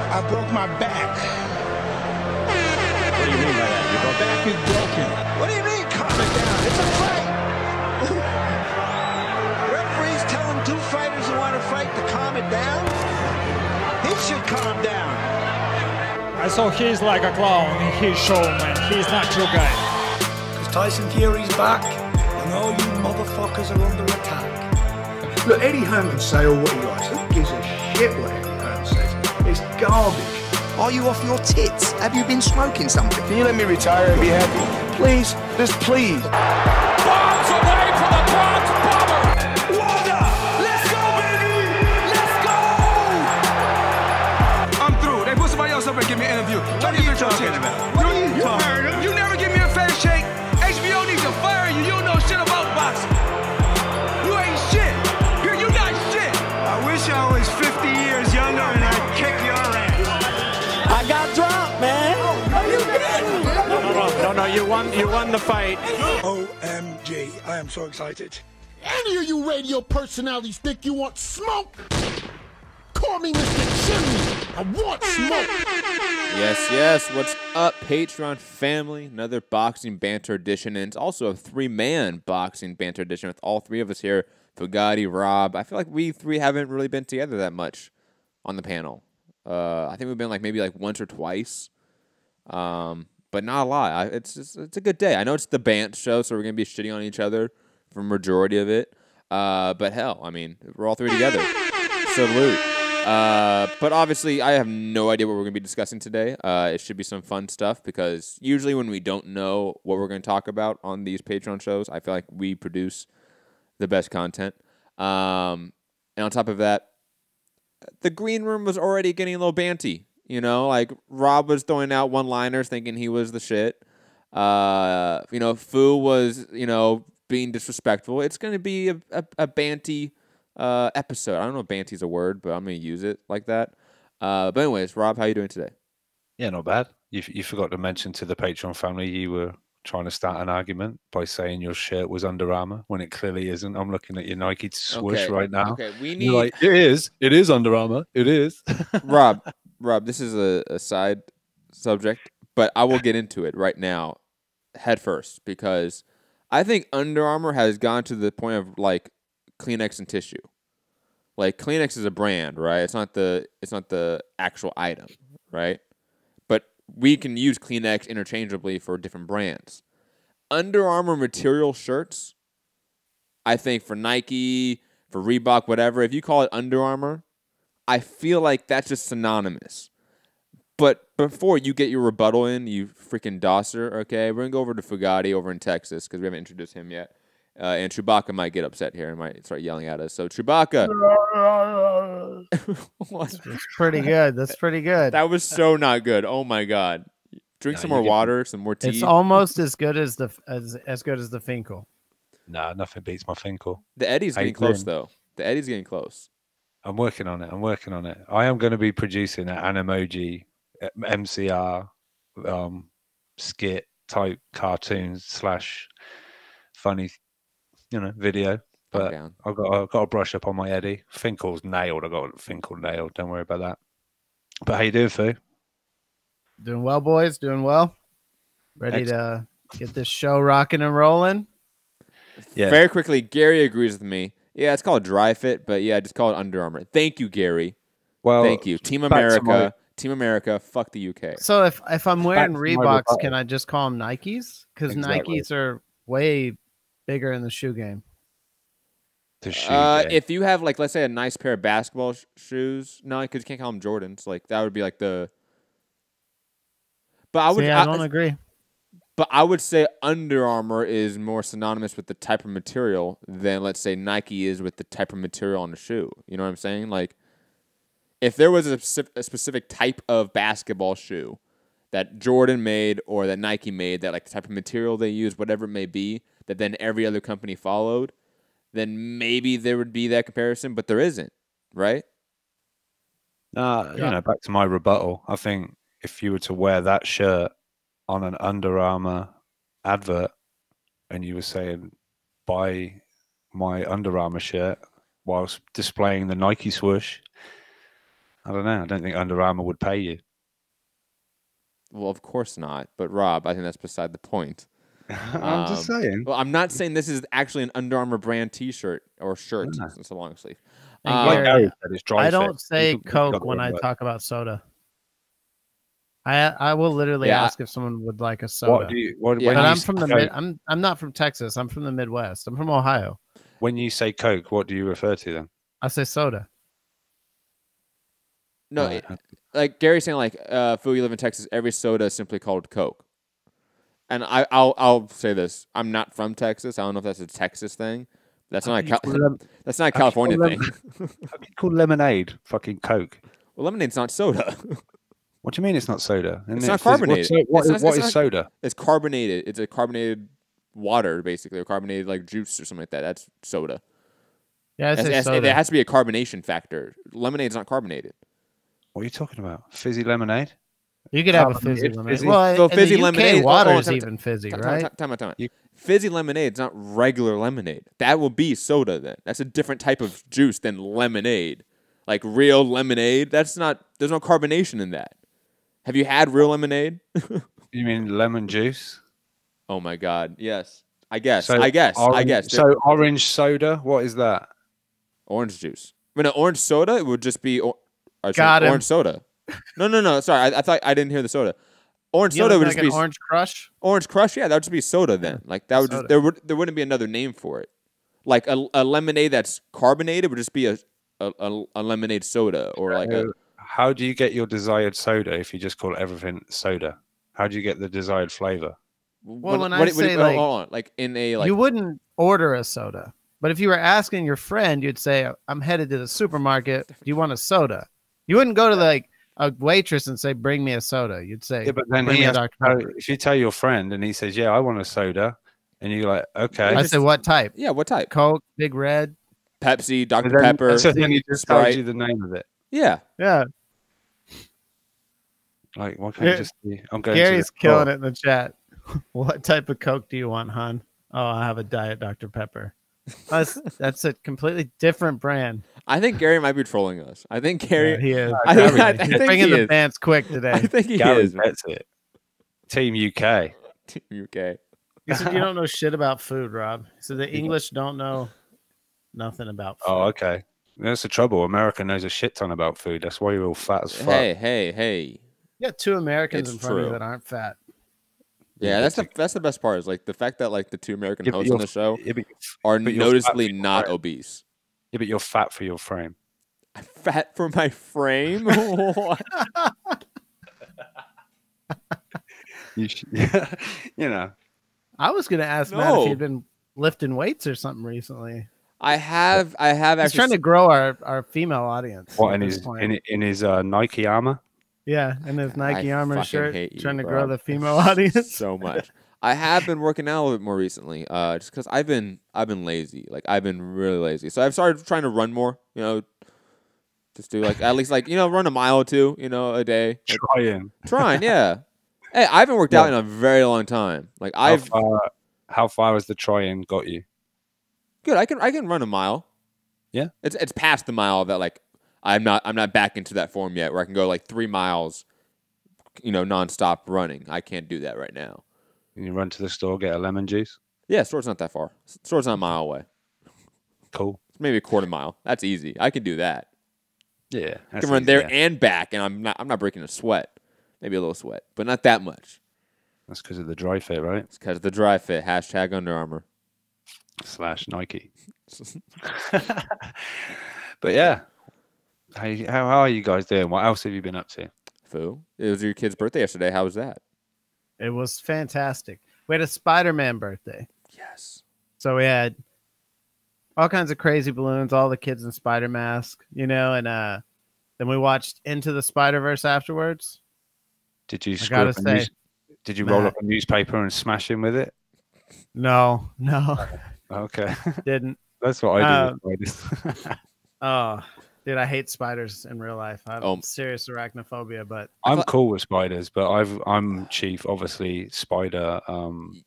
I broke my back. What do you mean by that? Your Back is broken. What do you mean, calm it down? It's a fight. Referees telling two fighters who want to fight to calm it down. He should calm down. So he's like a clown in his show, man. He's not your guy. Because Tyson Fury's back, and all you motherfuckers are under attack. Look, Eddie Hearn can say all what he likes. Who gives a shit what Eddie Hearn says? It's garbage. Are you off your tits? Have you been smoking something? Can you let me retire and be happy? Please, just please. Bombs away from the Bronx Bomber! Wanda! Let's go, baby! Let's go! I'm through. They put somebody else up and give me an interview. What are you talking about? What are you talking about? You never give me a fair shake. HBO needs to fire you. You don't know shit about boxing. You ain't shit. You're not shit. I wish I was 50 years younger and I'd kick your ass. I got dropped, man. Are you kidding? No, you won the fight. OMG, I am so excited. Any of you radio personalities think you want smoke? Call me Mr. Chimney. I want smoke. Yes. What's up, Patreon family? Another boxing banter edition, and it's also a three-man boxing banter edition with all three of us here. Fugatti, Rob. I feel like we three haven't really been together that much on the panel. I think we've been maybe once or twice, but not a lot. It's a good day. I know it's the Bant show, so we're gonna be shitting on each other for majority of it. But hell, I mean, we're all three together. Salute. But obviously, I have no idea what we're gonna be discussing today. It should be some fun stuff because usually when we don't know what we're gonna talk about on these Patreon shows, I feel like we produce the best content. And on top of that, the green room was already getting a little banty, Rob was throwing out one-liners thinking he was the shit. Fu was, being disrespectful. It's going to be a banty episode. I don't know if banty's a word, but I'm going to use it like that. But anyways, Rob, how you doing today? Yeah, not bad. You forgot to mention to the Patreon family you were trying to start an argument by saying your shirt was Under Armour when it clearly isn't. I'm looking at your Nike swoosh right now. Okay, You're like, it is Under Armour. It is. Rob, this is a side subject, but I will get into it right now, head first, because I think Under Armour has gone to the point of Kleenex and tissue. Kleenex is a brand, right? It's not the actual item, right? We can use Kleenex interchangeably for different brands. Under Armour material shirts, I think for Nike, for Reebok, whatever, if you call it Under Armour, I feel like that's just synonymous. But before you get your rebuttal in, you freaking dosser, okay, we're going to go over to Fugatti over in Texas because we haven't introduced him yet. And Chewbacca might get upset here and might start yelling at us. So, Chewbacca. That's pretty good. That's pretty good. That was so not good. Oh, my God. Drink some more water, some more tea. It's almost as good as as good as the Finkel. Nah, nothing beats my Finkel. The Eddie's getting close, though. The Eddie's getting close. I'm working on it. I am going to be producing an emoji, MCR, skit type cartoons / funny video, but I've got to brush up on my Eddie. Finkel's nailed. I got Finkel nailed. Don't worry about that. But how you doing, Fu? Doing well, boys. Doing well. Ready to get this show rocking and rolling. Yeah. Very quickly, Gary agrees with me. Yeah, it's called Dry Fit, but yeah, just call it Under Armour. Thank you, Gary. Well, thank you, Team America. Team America. Fuck the UK. So if I'm wearing Reeboks, can I just call them Nikes? Because Nikes are way bigger in the shoe game. If you have let's say a nice pair of basketball shoes, no, because you can't call them Jordans. That would be the. But I don't agree. But I would say Under Armour is more synonymous with the type of material than let's say Nike is with the type of material on the shoe. You know what I'm saying? If there was a specific type of basketball shoe that Jordan made or that Nike made, that the type of material they use, whatever it may be, that then every other company followed, then maybe there would be that comparison, but there isn't, right? Back to my rebuttal. I think if you were to wear that shirt on an Under Armour advert and you were saying, buy my Under Armour shirt whilst displaying the Nike swoosh, I don't know. I don't think Under Armour would pay you. Well, of course not. But Rob, I think that's beside the point. I'm just saying. Well, I'm not saying this is actually an Under Armour brand T-shirt or shirt. It's a long sleeve. Like Gary said, it's dry I don't fit. say You've Coke got when I that. talk about soda. I will literally ask if someone would like a soda. What do you? What, but I'm from the I'm not from Texas. I'm from the Midwest. I'm from Ohio. When you say Coke, what do you refer to then? I say soda. No, like Gary's saying, like, Phil, you live in Texas. Every soda is simply called Coke. And I'll say this: I'm not from Texas. I don't know if that's a Texas thing. That's not that's not a California thing. How can you call lemonade fucking Coke? Well, lemonade's not soda. What do you mean it's not soda? It's not carbonated. What is soda? It's carbonated. It's a carbonated water, basically, or carbonated like juice or something like that. That's soda. Yeah, soda. There has to be a carbonation factor. Lemonade's not carbonated. What are you talking about? Fizzy lemonade? You could have a fizzy lemonade. Well, so fizzy lemonade, water is even fizzy, right? Time out. Fizzy lemonade is not regular lemonade. That will be soda then. That's a different type of juice than lemonade. Like real lemonade, there's no carbonation in that. Have you had real lemonade? You mean lemon juice? Oh my God, yes. I guess. So orange soda, what is that? Orange juice. I mean, orange soda, it would just be orange soda. No. Sorry, I thought I didn't hear the soda. Orange soda would just be Orange Crush. Orange Crush, yeah, that would just be soda then. Like that would just, there wouldn't be another name for it. Like a lemonade that's carbonated would just be a lemonade soda or like a. How do you get your desired soda if you just call everything soda? How do you get the desired flavor? Well, when I say like in a you wouldn't order a soda, but if you were asking your friend, you'd say, "I'm headed to the supermarket. Do you want a soda?" You wouldn't go to like a waitress and say, "Bring me a soda." You'd say, "Yeah," but then if you tell your friend and he says, "Yeah, I want a soda," and you're like, "Okay." I say, "What type?" Yeah, what type? Coke, Big Red, Pepsi, Dr. Pepper. So then he just tells you the name of it. Yeah. Like, why can't you just be? I'm going. Gary's killing it in the chat. What type of Coke do you want, hon? Oh, I have a Diet Dr. Pepper. That's a completely different brand. I think Gary might be trolling us. I think Gary. Yeah, he is. I think bringing the pants quick today. I think Gary is. That's it. Team UK. Team UK. He said you don't know shit about food, Rob. So the English don't know nothing about food. Oh, okay. That's the trouble. America knows a shit ton about food. That's why you're all fat as fuck. Hey. You got two Americans It's in front of true. you that aren't fat. Yeah, that's the best part is like the fact that like the two American hosts on the show are but noticeably not obese. Yeah, but you're fat for your frame. Fat for my frame? What? You know. I was gonna ask Matt if he'd been lifting weights or something recently. I have actually. He's trying to grow our female audience. What in his Nike armor? Yeah, and his Nike armor shirt, trying to grow the female audience audience so much. I have been working out a little bit more recently, just because I've been lazy. Like I've been really lazy, so I've started trying to run more. You know, just do like at least like run a mile or two, a day. Trying, yeah. Hey, I haven't worked out in a very long time. Like how far has the try-in got you? Good. I can run a mile. Yeah, it's past the mile that like. I'm not back into that form yet where I can go like 3 miles, nonstop running. I can't do that right now. Can you run to the store, get a lemon juice? Yeah, store's not that far. Store's not a mile away. Cool. It's maybe a quarter mile. That's easy. I can do that. Yeah. I can run there and back, and I'm not breaking a sweat. Maybe a little sweat, but not that much. That's because of the dry fit, right? It's because of the dry fit. # Under Armour. / Nike. But yeah. How are you guys doing? What else have you been up to? Foo. It was your kid's birthday yesterday. How was that? It was fantastic. We had a Spider-Man birthday. Yes. So we had all kinds of crazy balloons, all the kids in spider mask, and then we watched Into the Spider-Verse afterwards. Did you Did you Matt, roll up a newspaper and smash him with it? No. Okay. Didn't. That's what I do. Oh. Dude, I hate spiders in real life. I have Oh. serious arachnophobia, but I'm cool with spiders, but I'm chief, obviously, spider.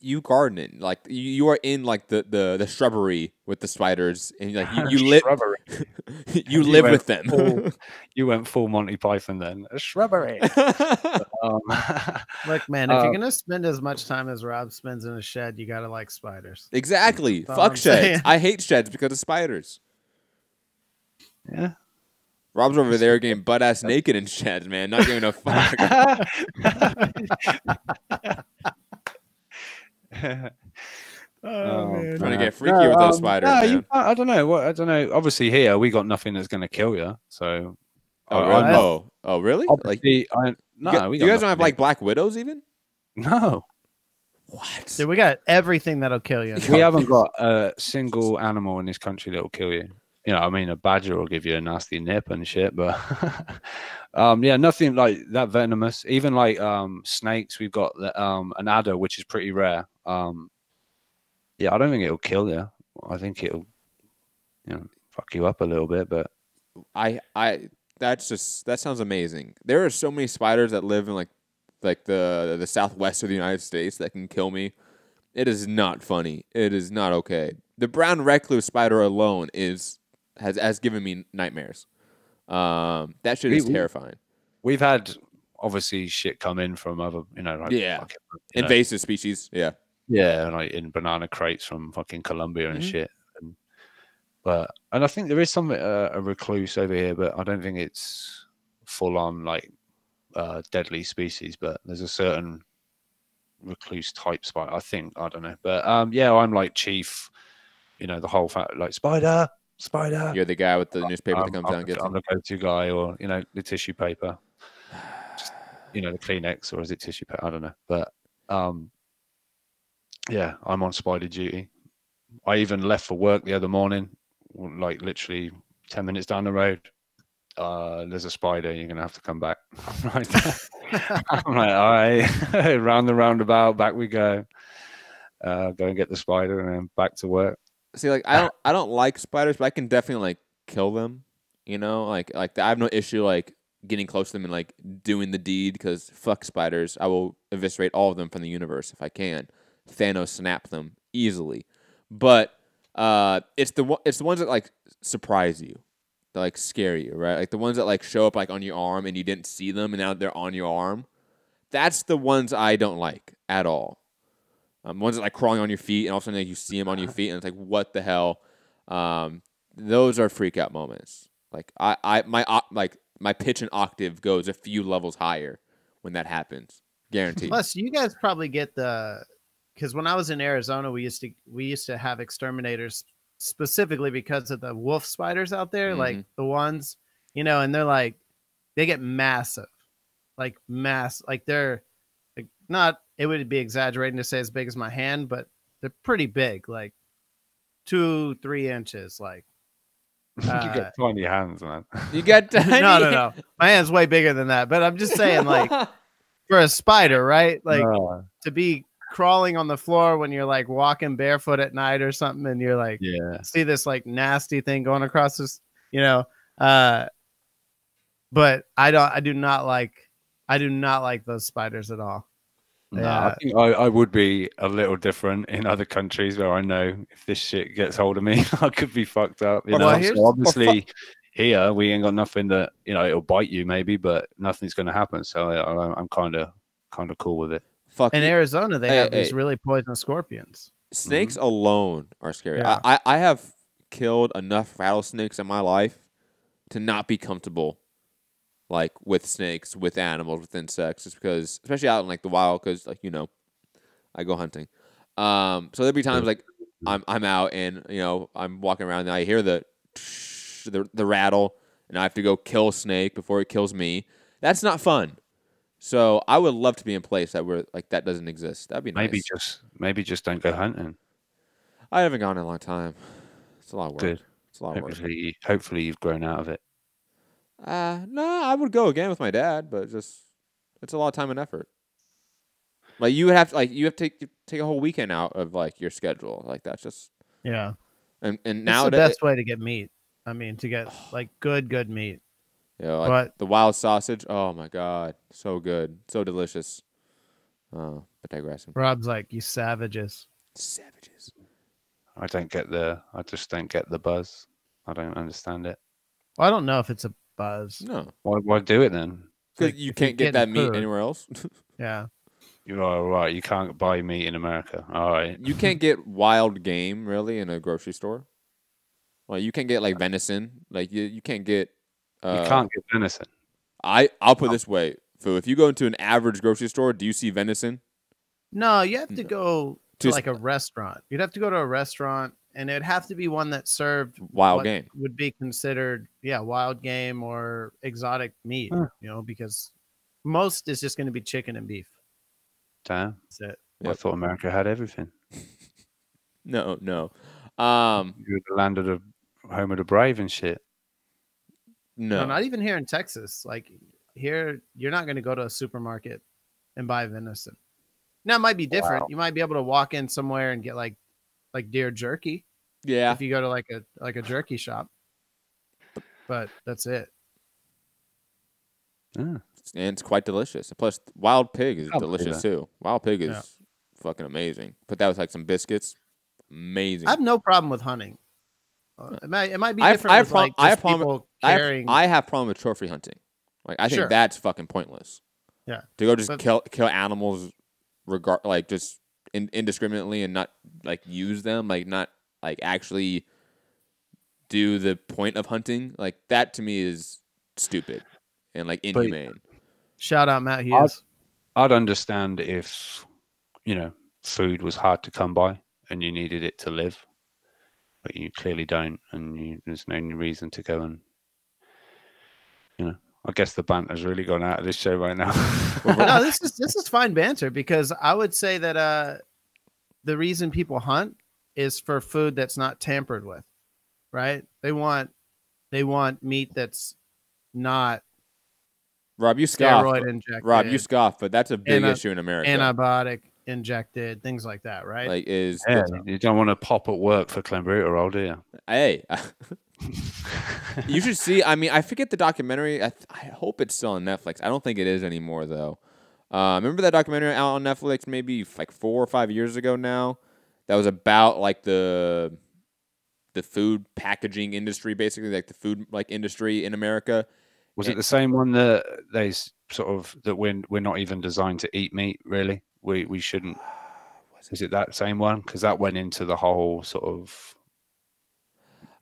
You garden, like you are in like the shrubbery with the spiders, and like you Shrubbery. you live with them. You went full Monty Python then. A shrubbery. Look, man, if you're gonna spend as much time as Rob spends in a shed, you gotta like spiders. Exactly. That's all Fuck I'm sheds. saying. I hate sheds because of spiders. Yeah. Rob's over there getting butt ass naked in sheds, man. Not giving a fuck. Man. Trying to get freaky with those spiders, man. I don't know. I don't know. Obviously, here we got nothing that's going to kill you. So, Oh, really? Obviously, Like, you guys don't have like black widows even? No. What? Dude, we got everything that'll kill you. We haven't got a single animal in this country that will kill you. You know, I mean, a badger will give you a nasty nip and shit, but yeah, nothing like that venomous. Even like snakes, we've got an adder, which is pretty rare. Yeah, I don't think it'll kill you. I think it'll, fuck you up a little bit, but that sounds amazing. There are so many spiders that live in like the southwest of the United States that can kill me. It is not funny. It is not okay. The brown recluse spider alone has given me nightmares. That shit is terrifying. We've had obviously shit come in from other, invasive species. Yeah. Yeah, like in banana crates from fucking Colombia and shit. And I think there is something a recluse over here, but I don't think it's full on like deadly species. But there's a certain recluse type spider. I think, I don't know, but yeah, I'm like chief. The whole like spider. You're the guy with the newspaper that comes out and gets. I'm the go-to guy, or the tissue paper. Just, the Kleenex, or is it tissue paper? I don't know, but yeah, I'm on spider duty. I even left for work the other morning, like literally 10 minutes down the road. There's a spider. You're gonna have to come back. Right. I'm like, all right, round the roundabout, back we go. Go and get the spider, and then back to work. See, like I don't like spiders, but I can definitely like kill them. Like I have no issue like getting close to them and like doing the deed, because fuck spiders. I will eviscerate all of them from the universe if I can. Thanos snap them easily, but it's the ones that like surprise you, that like scare you, right? Like the ones that like show up like on your arm and you didn't see them and now they're on your arm. That's the ones I don't like at all. Ones that like crawling on your feet and all of a sudden like, you see them on your feet and it's like, what the hell? Those are freak out moments. Like my pitch and octave goes a few levels higher when that happens. Guaranteed. Plus, you guys probably get because when I was in Arizona, we used to have exterminators specifically because of the wolf spiders out there, like the ones, and they're like, they get massive, like they're like not. It would be exaggerating to say as big as my hand, but they're pretty big, like 2-3 inches. Like you got tiny hands, man. You got tiny. No. My hand's way bigger than that. But I'm just saying, like for a spider, right? Like to be crawling on the floor when you're like walking barefoot at night or something, and you're like, see this like nasty thing going across this, But I do not like those spiders at all. No, I think I would be a little different in other countries where I know if this shit gets hold of me, I could be fucked up. So obviously, here we ain't got nothing that it'll bite you maybe, but nothing's going to happen. So I'm kind of cool with it. In Arizona, they have these really poisonous scorpions. Snakes alone are scary. Yeah. I have killed enough rattlesnakes in my life to not be comfortable. Like with snakes, with animals, with insects, just because, especially out in like the wild, because like I go hunting. So there'll be times like I'm out and I'm walking around and I hear the rattle and I have to go kill a snake before it kills me. That's not fun. So I would love to be in a place that doesn't exist. That'd be nice. Maybe just don't go hunting. I haven't gone in a long time. It's a lot of work. Good. It's a lot of work. Hopefully you've grown out of it. No, I would go again with my dad, but it's a lot of time and effort. Like you have to take a whole weekend out of like your schedule. Like that's just and now it's the best way to get meat. I mean, to get like good meat. Yeah, like But the wild sausage. Oh my god, so good, so delicious. But digressing. Rob's like, you savages. Savages. I just don't get the buzz. I don't understand it. Well, I don't know if it's a buzz. No. Why do it then? Because Like, you if you're can't get getting that meat food. anywhere else. Yeah. You're all right. You can't buy meat in America. All right. You can't get wild game really in a grocery store. Like you can't get like venison. Like you can't get. You can't get venison. I'll put it this way. So if you go into an average grocery store, do you see venison? No, you have to go to Just- like a restaurant. You'd have to go to a restaurant, and it'd have to be one that served Wild what game. would be considered, wild game or exotic meat. Huh. Because most is just going to be chicken and beef. Damn. That's it. I thought America had everything. No. You're the land of the home of the brave and shit. No, not even here in Texas. Like here, you're not going to go to a supermarket and buy venison. Now it might be different. Wow. You might be able to walk in somewhere and get like deer jerky. Yeah. If you go to like a jerky shop. But that's it. Yeah. And it's quite delicious. Plus, wild pig is I'll delicious do too. Wild pig is fucking amazing. Put that with like some biscuits. Amazing. I have no problem with hunting. It might be I different with like just people carrying. I have problem with trophy hunting. Like I think Sure. that's fucking pointless. Yeah. To go just But- kill animals, like just indiscriminately and not like use them, like not like actually do the point of hunting. Like that to me is stupid and like inhumane. Shout out Matt Hughes. I'd understand if, food was hard to come by and you needed it to live, but you clearly don't, and there's no reason to go and, I guess the banter's really gone out of this show right now. No, this is fine banter because I would say that the reason people hunt is for food that's not tampered with, right? They want meat that's not Rob, you scoff. steroid injected. Rob, you scoff, but that's a big issue in America. Antibiotic injected, things like that, right? Like you don't want to pop at work for clenbuterol, do you? Hey, you should see. I mean, I forget the documentary. I hope it's still on Netflix. I don't think it is anymore, though. Remember that documentary out on Netflix maybe like 4 or 5 years ago now? That was about like the food packaging industry, basically like the food like industry in America. Was it the same one that they sort of that we're not even designed to eat meat? Really, we shouldn't. Is it that same one? Because that went into the whole sort of.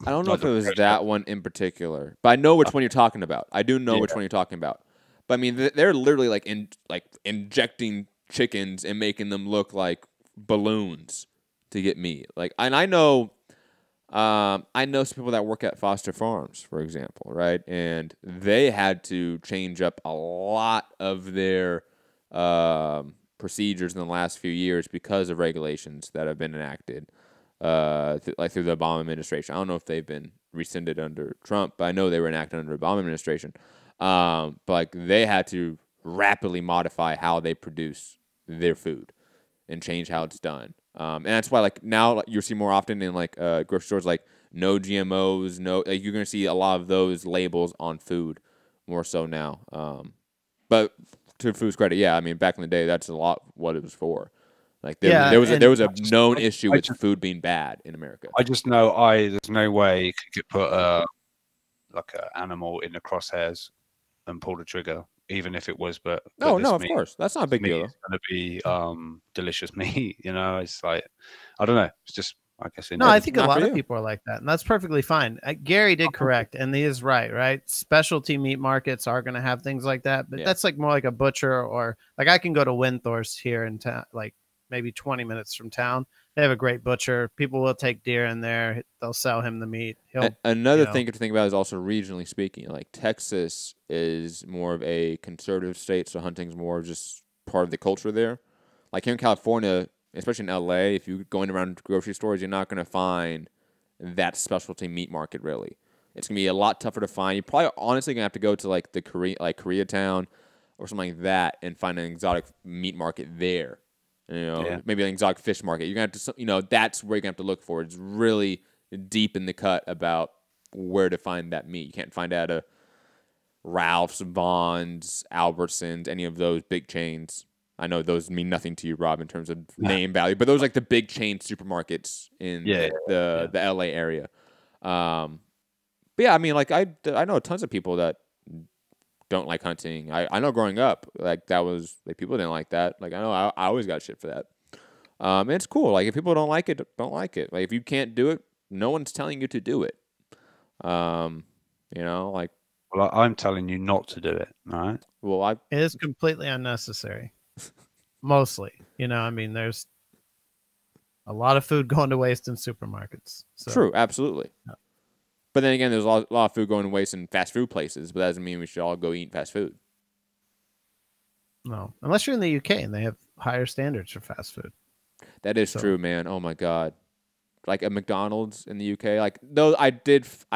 I don't know if it was that one in particular, but I know which one you're talking about. I do know which one you're talking about. But I mean, they're literally like injecting chickens and making them look like balloons to get meat. Like, and I know some people that work at Foster Farms, for example, right? And they had to change up a lot of their procedures in the last few years because of regulations that have been enacted. Like through the Obama administration. I don't know if they've been rescinded under Trump, but I know they were enacted under the Obama administration. But like they had to rapidly modify how they produce their food and change how it's done. And that's why like now you see more often in like grocery stores like no GMOs, no like you're gonna see a lot of those labels on food more so now. But to food's credit, yeah, I mean back in the day that's a lot what it was for. Like there was a known issue with food being bad in America. I just know there's no way you could put like an animal in the crosshairs and pull the trigger, even if it was. But no, of course, that's not a big deal. It's going to be delicious meat. It's like I don't know. It's just I guess. No, I think a lot of people are like that, and that's perfectly fine. Gary did correct, and he is right. Right, specialty meat markets are going to have things like that, but that's like more like a butcher or like I can go to Winthorst here in town, like maybe 20 minutes from town. They have a great butcher. People will take deer in there. They'll sell him the meat. Another thing to think about is also regionally speaking. Like Texas is more of a conservative state, so hunting's more just part of the culture there. Like here in California, especially in LA, if you're going around grocery stores, you're not going to find that specialty meat market really. It's going to be a lot tougher to find. You're probably honestly going to have to go to like the Koreatown or something like that and find an exotic meat market there. Maybe an exotic fish market. You're gonna have to, that's where you're gonna have to look for. It's really deep in the cut about where to find that meat. You can't find it at a Ralph's, Vaughn's, Albertsons, any of those big chains. I know those mean nothing to you, Rob, in terms of name value, but those like the big chain supermarkets in the LA area. But yeah, I mean, like I know tons of people that don't like hunting. I know growing up, like that was like people didn't like that. Like I know I always got shit for that. And it's cool. Like if people don't like it, don't like it. Like if you can't do it, no one's telling you to do it. You know, like. Well, I'm telling you not to do it. All right. Well, it is completely unnecessary. Mostly, you know, I mean, there's a lot of food going to waste in supermarkets. So. True, absolutely. Yeah. But then again, there's a lot of food going to waste in fast food places, but that doesn't mean we should all go eat fast food. No, unless you're in the UK and they have higher standards for fast food. That is true, man. Oh my God. Like a McDonald's in the UK, like though I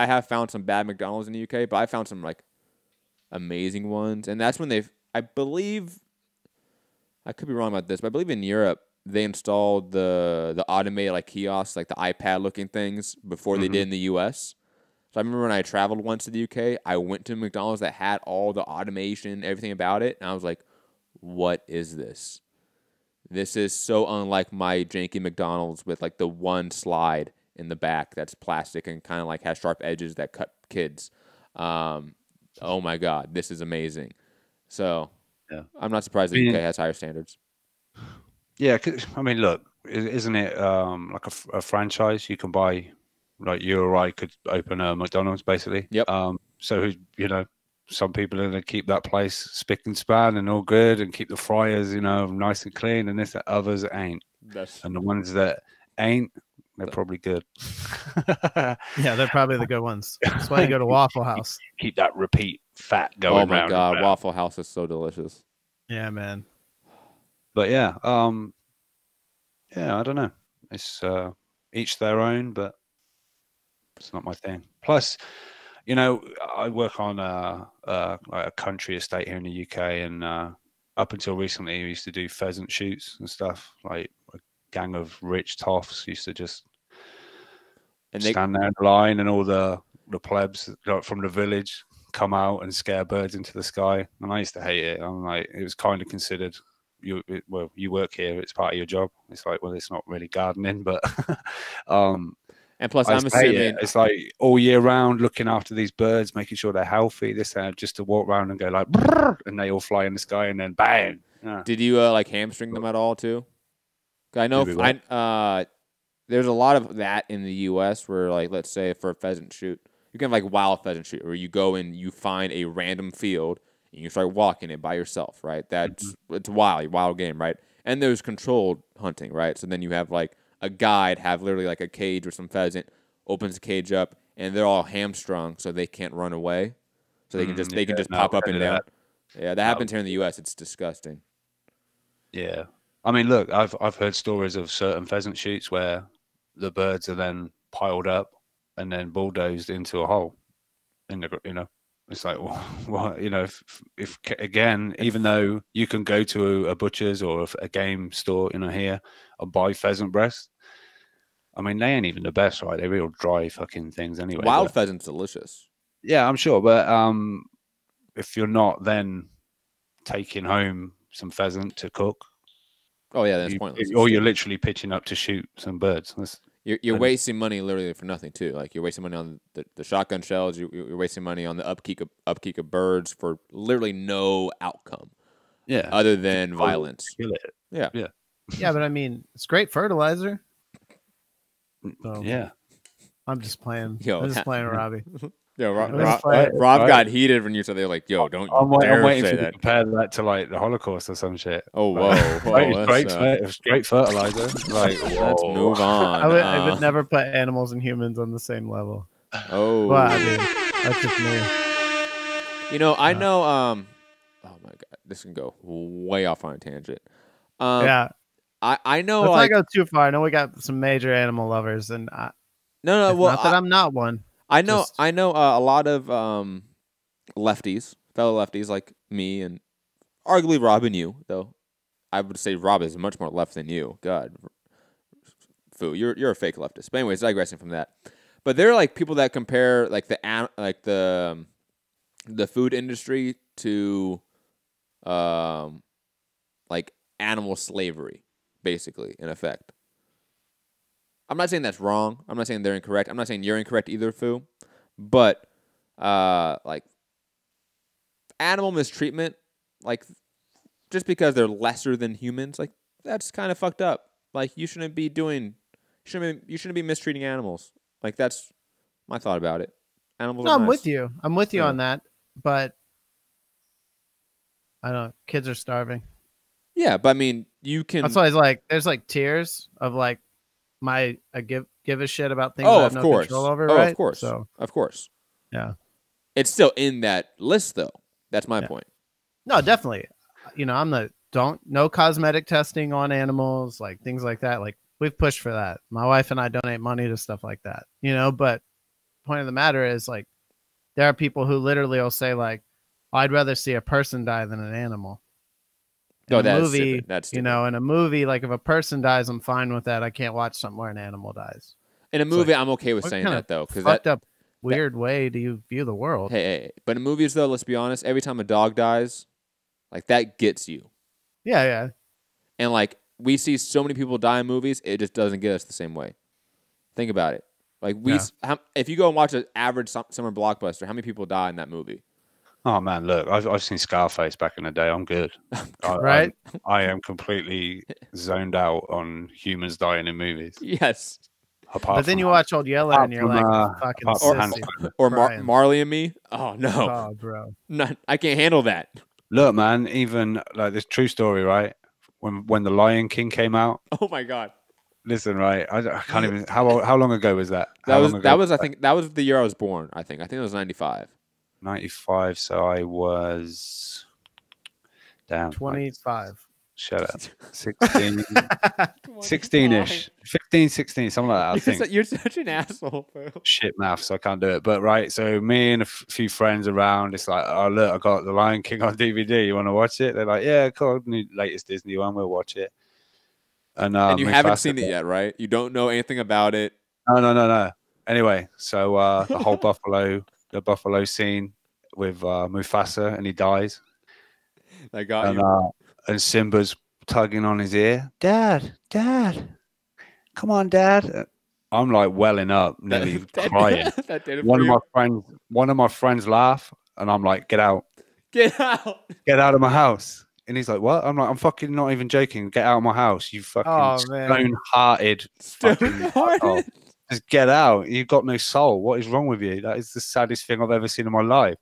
have found some bad McDonald's in the UK, but I found some like amazing ones, and that's when I believe, I could be wrong about this, but I believe in Europe they installed the automated like kiosks, like the iPad looking things before they did in the US. So I remember when I traveled once to the UK, I went to McDonald's that had all the automation, everything about it, and I was like, what is this? This is so unlike my janky McDonald's with like the one slide in the back that's plastic and kind of like has sharp edges that cut kids. Oh my God, this is amazing. So I'm not surprised the UK has higher standards. Yeah, I mean, look, isn't it like a franchise? You can buy, like you or I could open a McDonald's basically. Yep. So you know, some people are going to keep that place spick and span and all good and keep the fryers, you know, nice and clean, and this, others ain't. And the ones that ain't, they're probably good. Yeah, they're probably the good ones. That's why you go to Waffle House. Keep that repeat fat going. Oh my God, Waffle House is so delicious. Yeah, man. But yeah, I don't know. It's each their own, but it's not my thing. Plus, you know, I work on like a country estate here in the UK, and up until recently, we used to do pheasant shoots and stuff. Like a gang of rich toffs used to just stand there in line, and all the plebs from the village come out and scare birds into the sky. And I used to hate it. I'm like, it was kind of considered. You work here; it's part of your job. It's like, well, it's not really gardening, but and plus, I'm assuming it's like all year round looking after these birds, making sure they're healthy. This just to walk around and go like, and they all fly in the sky, and then bang. Yeah. Did you like hamstring them at all too? I know there's a lot of that in the U.S. where, like, let's say for a pheasant shoot, you can have like wild pheasant shoot where you go and you find a random field and you start walking it by yourself, right? That's it's wild game, right? And there's controlled hunting, right? So then you have like a guide have literally like a cage with some pheasant, opens the cage up, and they're all hamstrung so they can't run away. So they can just pop up and down. Yeah, that happens here in the U.S. It's disgusting. Yeah, I mean, look, I've heard stories of certain pheasant shoots where the birds are then piled up and then bulldozed into a hole in the, you know. It's like, well, you know, if again, even though you can go to a butcher's or a game store, you know, here and buy pheasant breast, I mean, they ain't even the best, right? They're real dry fucking things anyway. Wild pheasant's delicious. Yeah, I'm sure, but if you're not then taking home some pheasant to cook, oh yeah, that's pointless. Or you're literally pitching up to shoot some birds. You're wasting money literally for nothing too. Like you're wasting money on the shotgun shells. You're wasting money on the upkeep of birds for literally no outcome. Yeah. Other than violence. Yeah. Yeah, but I mean, it's great fertilizer. So, yeah. I'm just playing. Yo, I'm just playing Robbie. Yo, Rob got heated when you said they're like, "Yo, don't dare I'm waiting say for that." To compare that to like the Holocaust or some shit. Oh, whoa! It's great fertilizer. Like, let's move on. I would never put animals and humans on the same level. Oh, well, I mean, that's just me. You know, I know. Oh my God, this can go way off on a tangent. Yeah, I know. Let's like, not go too far. I know we got some major animal lovers, and no. Well, not that I'm not one. I know a lot of fellow lefties like me, and arguably Rob and you, though. I would say Rob is much more left than you. God, Foo, you're a fake leftist. But anyways, digressing from that. But there are like people that compare like the food industry to like animal slavery, basically, in effect. I'm not saying that's wrong. I'm not saying they're incorrect. I'm not saying you're incorrect either, Fu. But like animal mistreatment, like just because they're lesser than humans, like that's kind of fucked up. Like you shouldn't be mistreating animals. Like that's my thought about it. Animals. No, are I'm nice. with you. I'm with you on that. But I don't know. Kids are starving. Yeah, but I mean, you can. That's why it's like there's like tiers of like I give a shit about things Oh, I have of no course. control over, Oh, right? of course. So of course. yeah, it's still in that list though. That's my point. No, definitely. You know, no cosmetic testing on animals, like things like that. Like we've pushed for that. My wife and I donate money to stuff like that. You know, but point of the matter is like there are people who literally will say like, oh, I'd rather see a person die than an animal. In a movie, that's stupid. you know, in a movie, like if a person dies, I'm fine with that. I can't watch something where an animal dies. In a movie, I'm okay with saying that though, because fucked up, weird way do you view the world? Hey, but in movies though, let's be honest. Every time a dog dies, like that gets you. Yeah. And like we see so many people die in movies, it just doesn't get us the same way. Think about it. Like if you go and watch an average summer blockbuster, how many people die in that movie? Oh man, look, I've seen Scarface back in the day. I'm good. Right? I am completely zoned out on humans dying in movies. Yes. But then you watch Old Yeller and you're like, fucking sissy. Or Marley and Me. Oh no. Oh, bro. No, I can't handle that. Look, man, even like this true story, right? When the Lion King came out. Oh my god. Listen, right? I can't even. How long ago was that? I think that was the year I was born. I think it was 95. 95. So I was. Damn. 25. Shut up. 16. 16-ish. 15, 16, something like that. I think. You're such an asshole, bro. Shit maths, I can't do it. But right, so me and a few friends around, it's like, oh look, I got the Lion King on DVD. You want to watch it? They're like, yeah, cool. New latest Disney one, we'll watch it. And you haven't seen it yet, right? You don't know anything about it. No. Anyway, so the whole buffalo scene with Mufasa, and he dies. They got you. And Simba's tugging on his ear. Dad, come on, Dad. I'm like welling up, nearly crying. One of my friends laugh, and I'm like, get out of my house. And he's like, what? I'm like, I'm fucking not even joking. Get out of my house, you fucking stone-hearted. Just get out. You've got no soul. What is wrong with you? That is the saddest thing I've ever seen in my life.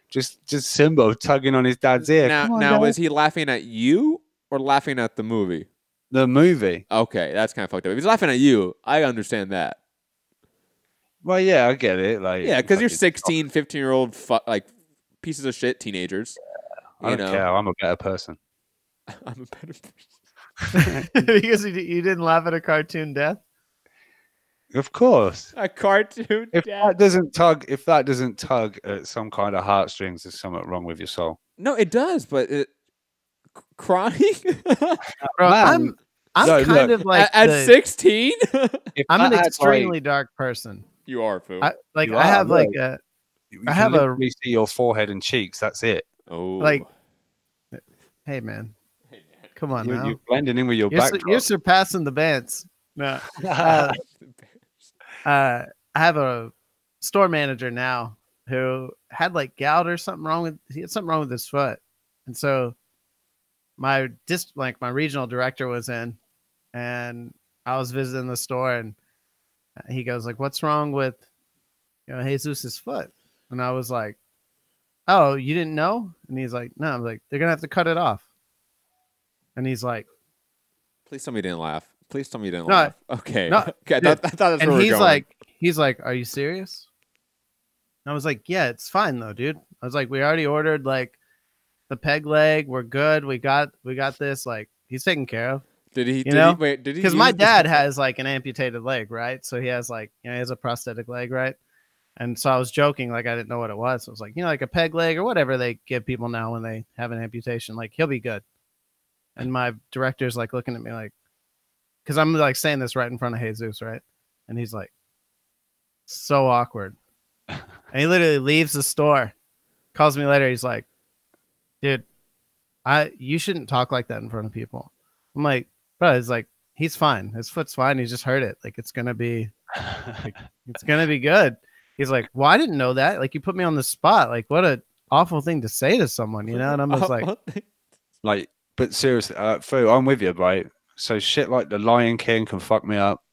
Just Simba tugging on his dad's ear. Now, is he laughing at you or laughing at the movie? The movie. Okay, that's kind of fucked up. If he's laughing at you, I understand that. Well, yeah, I get it. Like, yeah, because you're 16, 15-year-old like pieces of shit teenagers. I don't care. I'm a better person. I'm a better person. Because you didn't laugh at a cartoon death? Of course. A cartoon if death. If that doesn't tug at some kind of heartstrings, there's something wrong with your soul. No, it does, but crying? Bro, I'm kind of like at 16? I'm an extremely dark person. You are, Fu. I have see your forehead and cheeks. That's it. Oh, like, hey man, come on now. You're blending in with your backdrop. You're surpassing the bands. No, I have a store manager now who had like gout or something wrong with. He had something wrong with his foot, and so my regional director was in, and I was visiting the store, and he goes like, "What's wrong with, Jesus's foot?" And I was like, "Oh, you didn't know?" And he's like, "No." I'm like, "They're gonna have to cut it off." And he's like, "Please tell me you didn't laugh. Please tell me you didn't laugh." Okay. No, okay. I thought that's where we're going. He's like, "Are you serious?" And I was like, "Yeah, it's fine though, dude." I was like, "We already ordered like the peg leg. We're good. We got this. Like, he's taken care of." Did he? Wait, did he? Because my dad has like an amputated leg, right? So he has like, he has a prosthetic leg, right? And so I was joking, like I didn't know what it was. So I was like, like a peg leg or whatever they give people now when they have an amputation. Like, he'll be good. And my director's like looking at me like, because I'm like saying this right in front of Jesus, right? And he's like, So awkward. And he literally leaves the store, calls me later. He's like, dude, you shouldn't talk like that in front of people. I'm like, bro, he's like, he's fine. His foot's fine. He just hurt it. Like, it's gonna be good. He's like, well, I didn't know that. Like, you put me on the spot. Like, what a awful thing to say to someone, you know? And I'm just like, but seriously, Fu, I'm with you, right? So shit like the Lion King can fuck me up.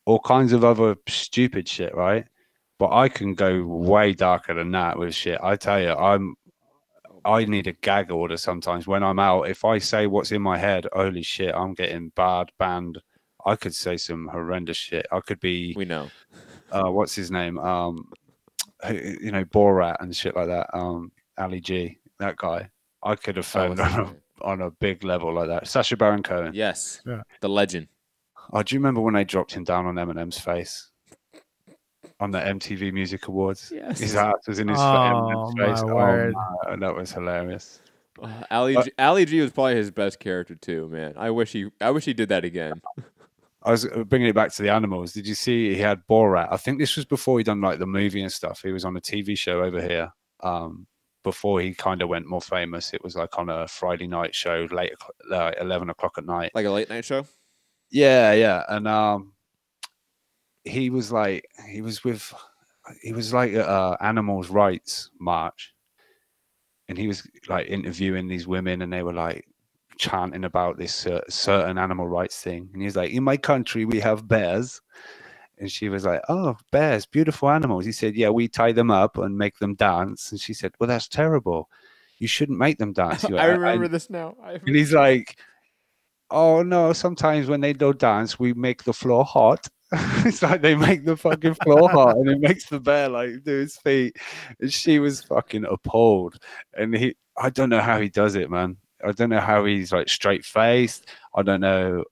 All kinds of other stupid shit, right? But I can go way darker than that with shit. I tell you, I need a gag order sometimes when I'm out. If I say what's in my head, holy shit, I'm getting banned. I could say some horrendous shit. I could be. We know. What's his name? You know, Borat and shit like that. Ali G, that guy. I could offend on a big level like that. Sacha Baron Cohen. Yes, the legend. Oh, do you remember when they dropped him down on Eminem's face on the MTV Music Awards? Yes. His ass was in his Eminem's face. Word. Oh, that was hilarious. Ali G was probably his best character too, man. I wish he did that again. I was bringing it back to the animals. Did you see he had Borat? I think this was before he done like the movie and stuff. He was on a TV show over here. Before he kind of went more famous, it was like on a Friday night show, late 11 o'clock at night, like a late night show. Yeah, and he was like at animals rights march, and he was like interviewing these women, and they were like chanting about this certain animal rights thing, and he's like, in my country we have bears, and she was like, oh, bears, beautiful animals. He said, yeah, we tie them up and make them dance, and she said, well, that's terrible, you shouldn't make them dance. I remember this now. And he's like, oh no, sometimes when they do dance we make the floor hot. It's like they make the fucking floor hot, and it makes the bear like do his feet, and she was fucking appalled. And I don't know how he does it, man. I don't know how he's like straight faced. I don't know.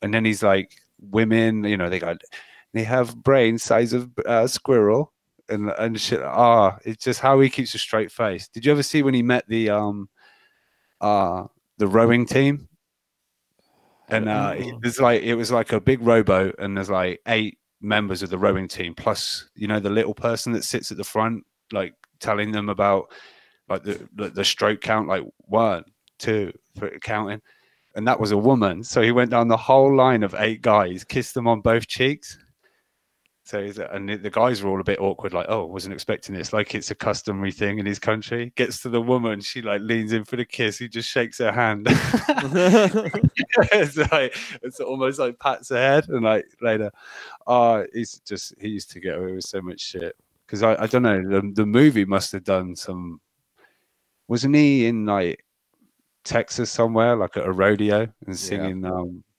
And then he's like, women, you know, they have brain size of squirrel and shit. It's just how he keeps a straight face. Did you ever see when he met the rowing team? And it was like a big rowboat, and there's like 8 members of the rowing team, plus, you know, the little person that sits at the front, like telling them about like the stroke count, like 1, 2, for counting. And that was a woman. So he went down the whole line of 8 guys, kissed them on both cheeks. So and the guys were all a bit awkward, like, oh, wasn't expecting this. Like it's a customary thing in his country. Gets to the woman, she like leans in for the kiss. He just shakes her hand. It's almost like pats her head, and like later, he used to get away with so much shit. Because I don't know, the movie must have done some. Wasn't he in like Texas somewhere, like at a rodeo and singing?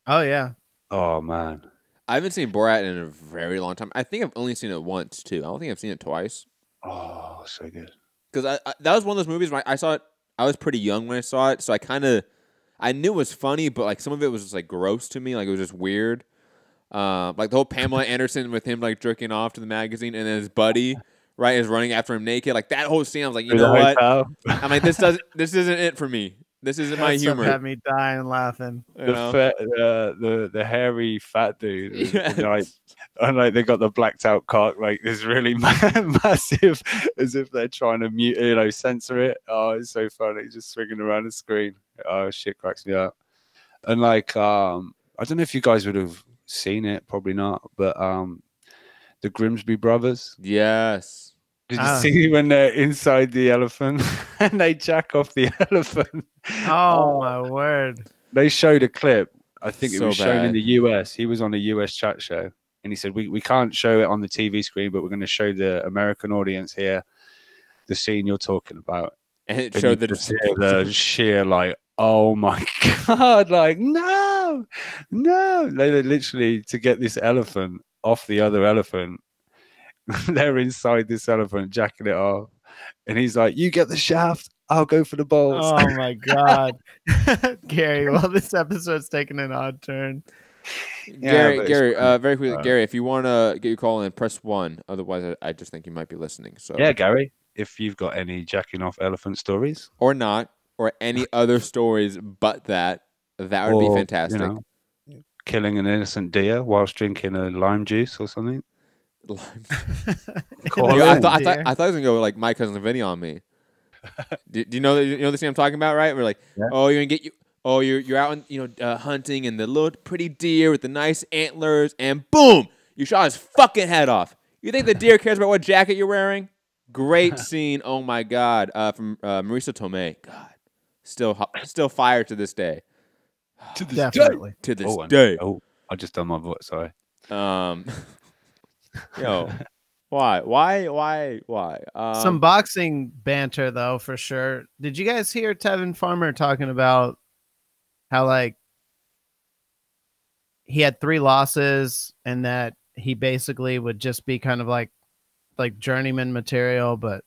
Oh yeah. Oh man. I haven't seen Borat in a very long time. I think I've only seen it once too. I don't think I've seen it twice. Oh, so good. Because that was one of those movies where I saw it. I was pretty young when I saw it, so I knew it was funny, but like some of it was just like gross to me. Like it was just weird. Like the whole Pamela Anderson with him like jerking off to the magazine, and then his buddy is running after him naked. Like that whole scene, I was like, you know what? I'm like, this isn't it for me. This isn't my humor. Had me dying laughing. The hairy fat dude, yes. and like they got the blacked out cock, like this really massive, as if they're trying to censor it. Oh, it's so funny, just swinging around the screen. Oh, shit cracks me up. And like, I don't know if you guys would have seen it, probably not, but the Grimsby brothers. Yes. Did you see when they're inside the elephant and they jack off the elephant? Oh my word. They showed a clip. I think it was So shown in bad. the US. He was on a US chat show, and he said, we can't show it on the TV screen, but we're going to show the American audience here the scene you're talking about. And it showed the sheer like, oh my God, like, no. They literally, to get this elephant off the other elephant, they're inside this elephant jacking it off, and he's like, you get the shaft, I'll go for the balls. Oh my God. Gary, well, this episode's taking an odd turn. Gary, very quickly, Gary, if you want to get your call in, press 1. Otherwise, I just think you might be listening. So yeah, Gary, if you've got any jacking off elephant stories or not, or any other stories but that would be fantastic. Killing an innocent deer whilst drinking a lime juice or something. I thought I was gonna go like My Cousin Vinny on me. Do you know the scene I'm talking about, right? We're like, oh, you're gonna get you. Oh, you're out hunting and the little pretty deer with the nice antlers, and boom, you shot his fucking head off. You think the deer cares about what jacket you're wearing? Great scene. Oh my god, from Marisa Tomei. God, still fire to this day. To this Definitely. day. To this day. Oh, I just done my voice. Sorry. Yo, why? Some boxing banter though, for sure. Did you guys hear Tevin Farmer talking about how like he had 3 losses and that he basically would just be kind of like journeyman material, but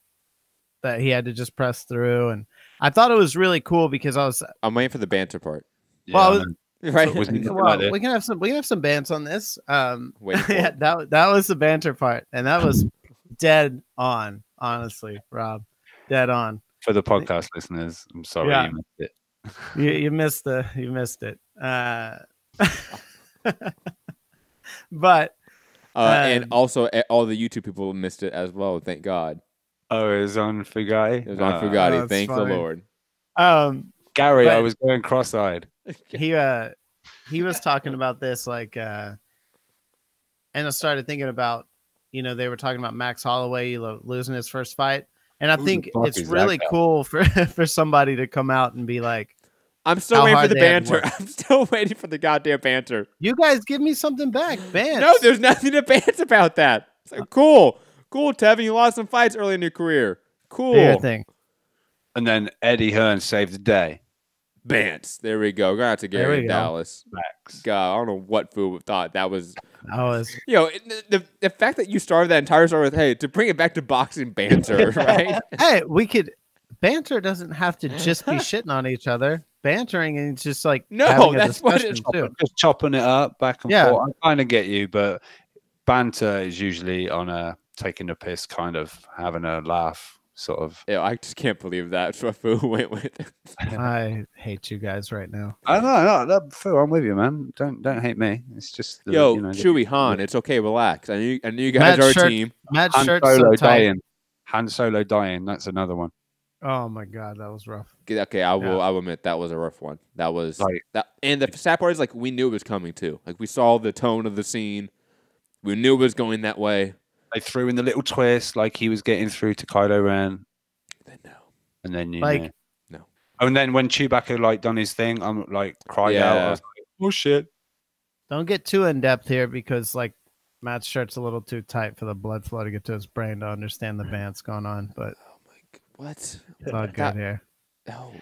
that he had to just press through? And I thought it was really cool because I'm waiting for the banter part. Well, right. Well, we can have some bants on this. Yeah, that was the banter part, and that was dead on. Honestly, Rob, dead on. For the podcast listeners, I'm sorry you missed it. You missed it. But and also all the YouTube people missed it as well. Thank God. Oh, it was on Fugati. It was on Fugati. Thank the Lord. Gary, I was going cross-eyed. He was talking about this like, and I started thinking about, they were talking about Max Holloway losing his first fight, and I think it's really cool for somebody to come out and be like, I'm still waiting for the banter. I'm still waiting for the goddamn banter. You guys give me something back, bant. No, there's nothing to bant about that. It's like, cool, Tevin. You lost some fights early in your career. Cool thing. And then Eddie Hearn saved the day. Bants. There we go. We're gonna have to Gary in Dallas. Max. God, I don't know what fool thought that was. The fact that you started that entire story with, hey, to bring it back to boxing banter, right? Hey, banter doesn't have to just be shitting on each other. Bantering and just like that's what it's just chopping it up back and forth. I kind of get you, but banter is usually on a taking a piss, kind of having a laugh, sort of. Yeah, I just can't believe that's what Fu went with. I hate you guys right now. I know, no, Fu, I'm with you, man. Don't hate me. It's just Chewy Han. It's okay, relax. I knew you guys are a team. Matt Han Shirt's Solo so tight. dying. Han Solo dying. That's another one. Oh my god, that was rough. Okay, I will admit that was a rough one. That was that, and the sad part is like we knew it was coming too. Like we saw the tone of the scene, we knew it was going that way. They threw in the little twist, like he was getting through to Kylo Ren. And then no. Oh, and then when Chewbacca done his thing, I'm cried out. I was like, oh shit! Don't get too in depth here because Matt's shirt's a little too tight for the blood flow to get to his brain to understand the bant's going on. But what? It's all good here. Oh,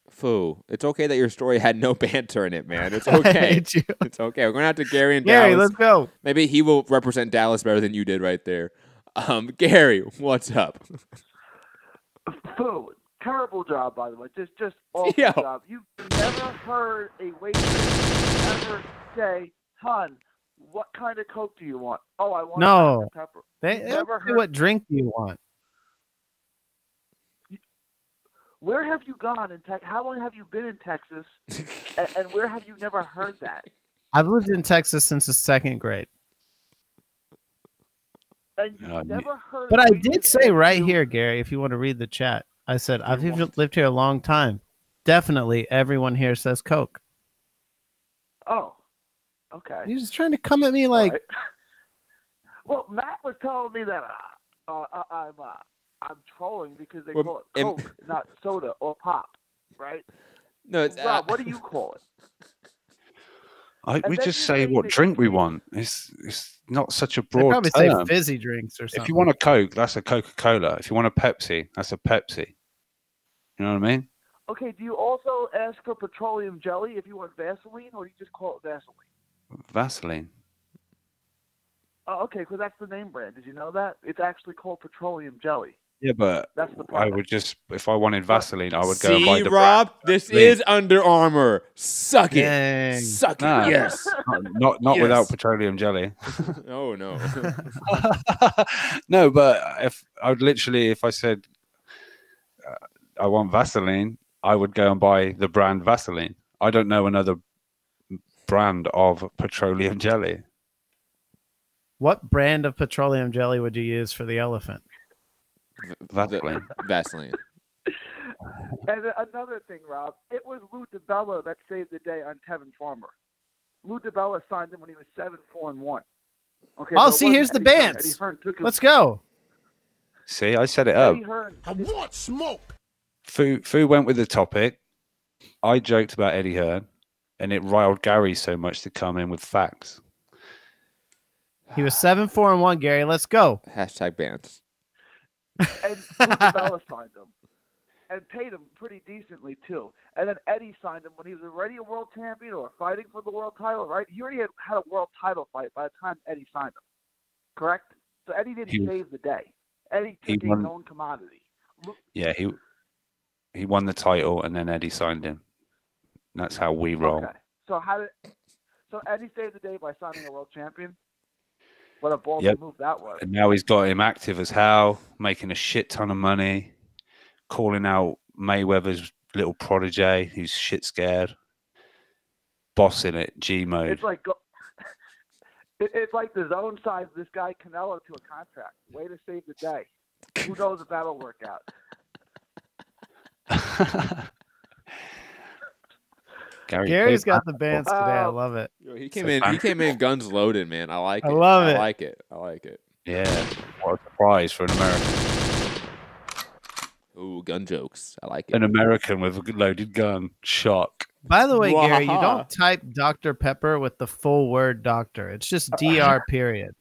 Fu, it's okay that your story had no banter in it, man. It's okay. It's okay. We're gonna have to Gary and Dallas. Let's go. Maybe he will represent Dallas better than you did right there. Gary, what's up? Fu, terrible job, by the way. Just awful job. You've never heard a waitress ever say, "Hon, what kind of Coke do you want?" Oh, I want Dr. Pepper. They never heard. What drink do you want? Where have you gone in Texas? How long have you been in Texas? and where have you never heard that? I've lived in Texas since the 2nd grade. And you've never heard. But I did say right here, Gary, if you want to read the chat, I said I've lived here a long time. Definitely, everyone here says Coke. Oh, okay. You're just trying to come at me like. Right. Well, Matt was telling me that I'm trolling because they call it Coke, not soda or pop, right? No, it's Rob, what do you call it? We just say what drink we want. It's not such a broad probably term. say fizzy drinks or something. If you want a Coke, that's a Coca-Cola. If you want a Pepsi, that's a Pepsi. You know what I mean? Okay, do you also ask for petroleum jelly if you want Vaseline, or do you just call it Vaseline? Vaseline. Oh, okay, because that's the name brand. Did you know that? It's actually called petroleum jelly. Yeah, but that's the I would just, if I wanted Vaseline, I would go and buy the Rob, brand. this is Under Armour. Suck it. Dang. Suck it. Nah, Yes. Not Yes. without petroleum jelly. Oh, no. No, but if I said I want Vaseline, I would go and buy the brand Vaseline. I don't know another brand of petroleum jelly. What brand of petroleum jelly would you use for the elephant? Vaseline. Vaseline. And another thing, Rob, it was Lou DiBella that saved the day on Tevin Farmer. Lou DiBella signed him when he was 7-4-1. Okay. Oh, see, here's the bands. Let's go. See, I set it up. I want smoke. Fu went with the topic. I joked about Eddie Hearn, and it riled Gary so much to come in with facts. He was 7-4-1, Gary. Let's go. Hashtag bands. And Lou DiBella signed him and paid him pretty decently, too. And then Eddie signed him when he was already a world champion or fighting for the world title, right? He already had a world title fight by the time Eddie signed him. Correct? So Eddie didn't save the day. Eddie took a known commodity. Yeah, he won the title, and then Eddie signed him. That's how we roll. Okay. So Eddie saved the day by signing a world champion? What a ballsy move that was. And now he's got him active as hell, making a shit ton of money, calling out Mayweather's little protege who's shit scared, bossing it, G mode. It's like the zone size this guy Canelo to a contract. Way to save the day. Who knows if that'll work out? Gary's got the bands today. I love it. Yo, he came in guns loaded, man. I like it. I love it. I like it. I like it. Yeah. What a surprise for an American. Ooh, gun jokes. I like it. An American with a loaded gun. Shock. By the way, Gary, you don't type Dr. Pepper with the full word doctor. It's just DR period.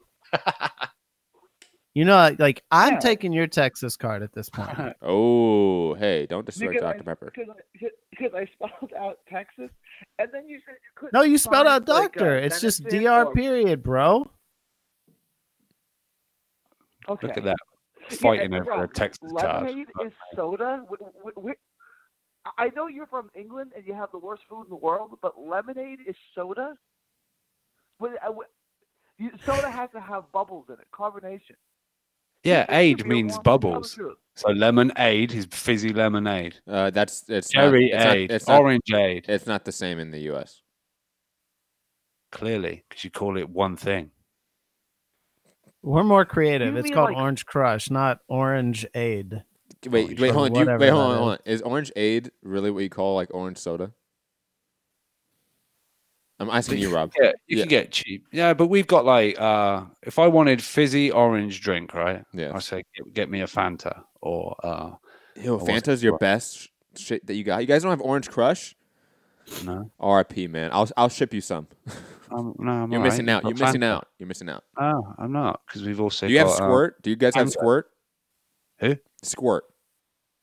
You know, like I'm taking your Texas card at this point. Oh, hey, don't destroy Dr. Pepper. Because I spelled out Texas, and then you said you couldn't. No, you spelled out like, doctor. It's just DR period, bro. Okay. Look at that. Fighting over a Texas card. Lemonade is soda? I know you're from England and you have the worst food in the world, but lemonade is soda? Soda has to have bubbles in it, carbonation. Yeah, aid means bubbles. So lemonade is fizzy lemonade. It's cherry aid, orange aid. It's not the same in the U.S. Clearly, because you call it one thing. We're more creative. It's called Orange Crush, not Orange Aid. Wait, hold on. Is Orange Aid really what you call like orange soda? I'm asking you, Rob. Yeah, you can get cheap. Yeah, but we've got like, if I wanted fizzy orange drink, right? Yeah. I say get me a Fanta or. Fanta's your best shit that you got. You guys don't have Orange Crush? No. RIP, man. I'll ship you some. No, you're missing out. You're missing out. You're missing out. No, I'm not, because we've also. Do you have Squirt? Do you guys have Squirt? Who? Squirt.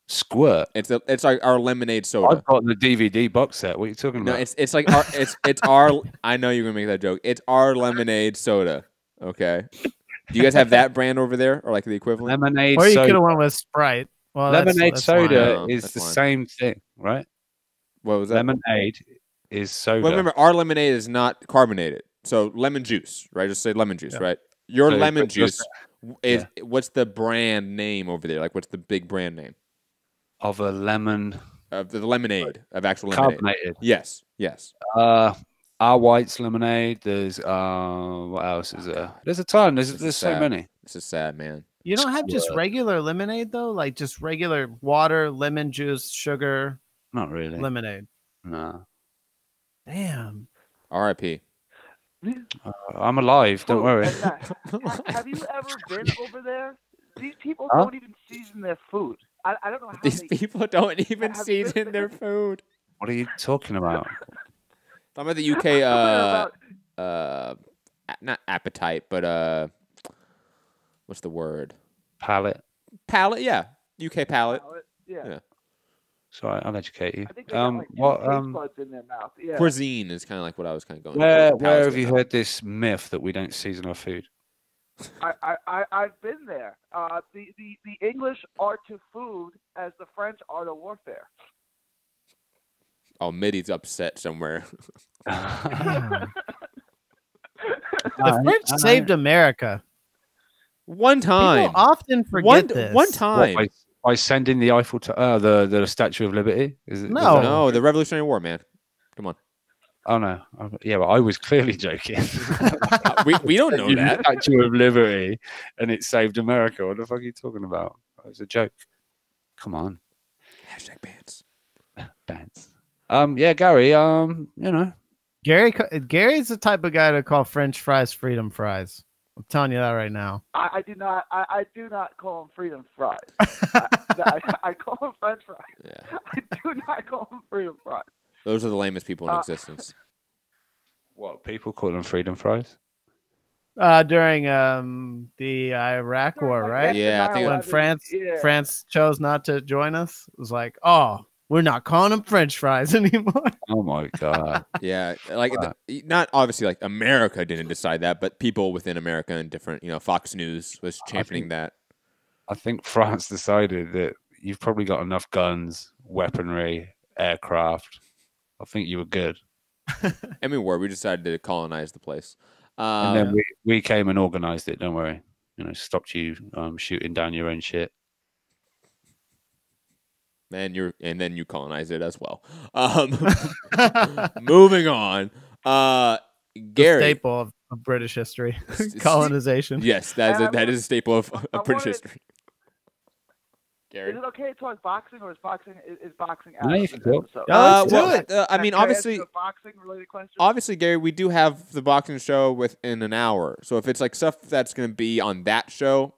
Squirt. It's like our lemonade soda. I've got the DVD box set. What are you talking about? No, it's like our it's our. I know you're gonna make that joke. It's our lemonade soda. Okay. Do you guys have that brand over there, or like the equivalent? Lemonade. Or you could have went with Sprite. Well, lemonade that's soda is the same thing, right? What was that? Lemonade is soda. Well, remember, our lemonade is not carbonated. So lemon juice, right? Just say lemon juice, right? Your lemon juice is what's the brand name over there? Like, what's the big brand name? Of a lemon. Of the lemonade, of actual lemonade. Carbonated. Yes. Our White's lemonade. There's what else is there? There's a ton. There's so many. This is sad, man. You don't have just regular lemonade though, like just regular water, lemon juice, sugar. Not really. Lemonade. No. Damn. R.I.P. I'm alive. Don't worry. Have you ever been over there? These people don't even season their food. I don't know how these people don't even season their food. What are you talking about? I'm at the UK. Not appetite, but what's the word? Palate. Palate, yeah. UK palate. Yeah. Sorry, I'll educate you. I think they got, like, what taste buds in their mouth. Yeah. Cuisine is kind of like what I was kind of going. Where have you heard this myth that we don't season our food? I've been there. The English are to food as the French are to warfare. Oh, Mitty's upset somewhere. The French saved America. One time. People often forget this. One time. What, by sending the Eiffel to the Statue of Liberty? Is it? No. No, the Revolutionary War, man. Come on. Oh no, yeah, but I was clearly joking. we don't know that. Statue of Liberty, and it saved America. What the fuck are you talking about? It was a joke. Come on. Hashtag bans. Bans. Yeah, Gary. You know, Gary's the type of guy to call French fries freedom fries. I'm telling you that right now. I do not. I do not call them freedom fries. I call them French fries. Yeah. I do not call them freedom fries. Those are the lamest people in existence. What people call them freedom fries? During the Iraq War, right? Yeah, I think when France chose not to join us, it was like, oh, we're not calling them French fries anymore. Oh my god. Yeah, like not obviously like America didn't decide that, but people within America and different, Fox News was championing that. I think France decided that you've probably got enough guns, weaponry, aircraft. I think you were good. And we decided to colonize the place. And then we came and organized it. Don't worry, stopped you shooting down your own shit. And then you colonize it as well. Moving on. Gary, the staple of British history, colonization. Yes, that is a staple of British history. Gary, is it okay to talk boxing, or is boxing No, you can talk. I mean, obviously, boxing related question. Obviously, Gary, we do have the boxing show within an hour. So if it's like stuff that's going to be on that show,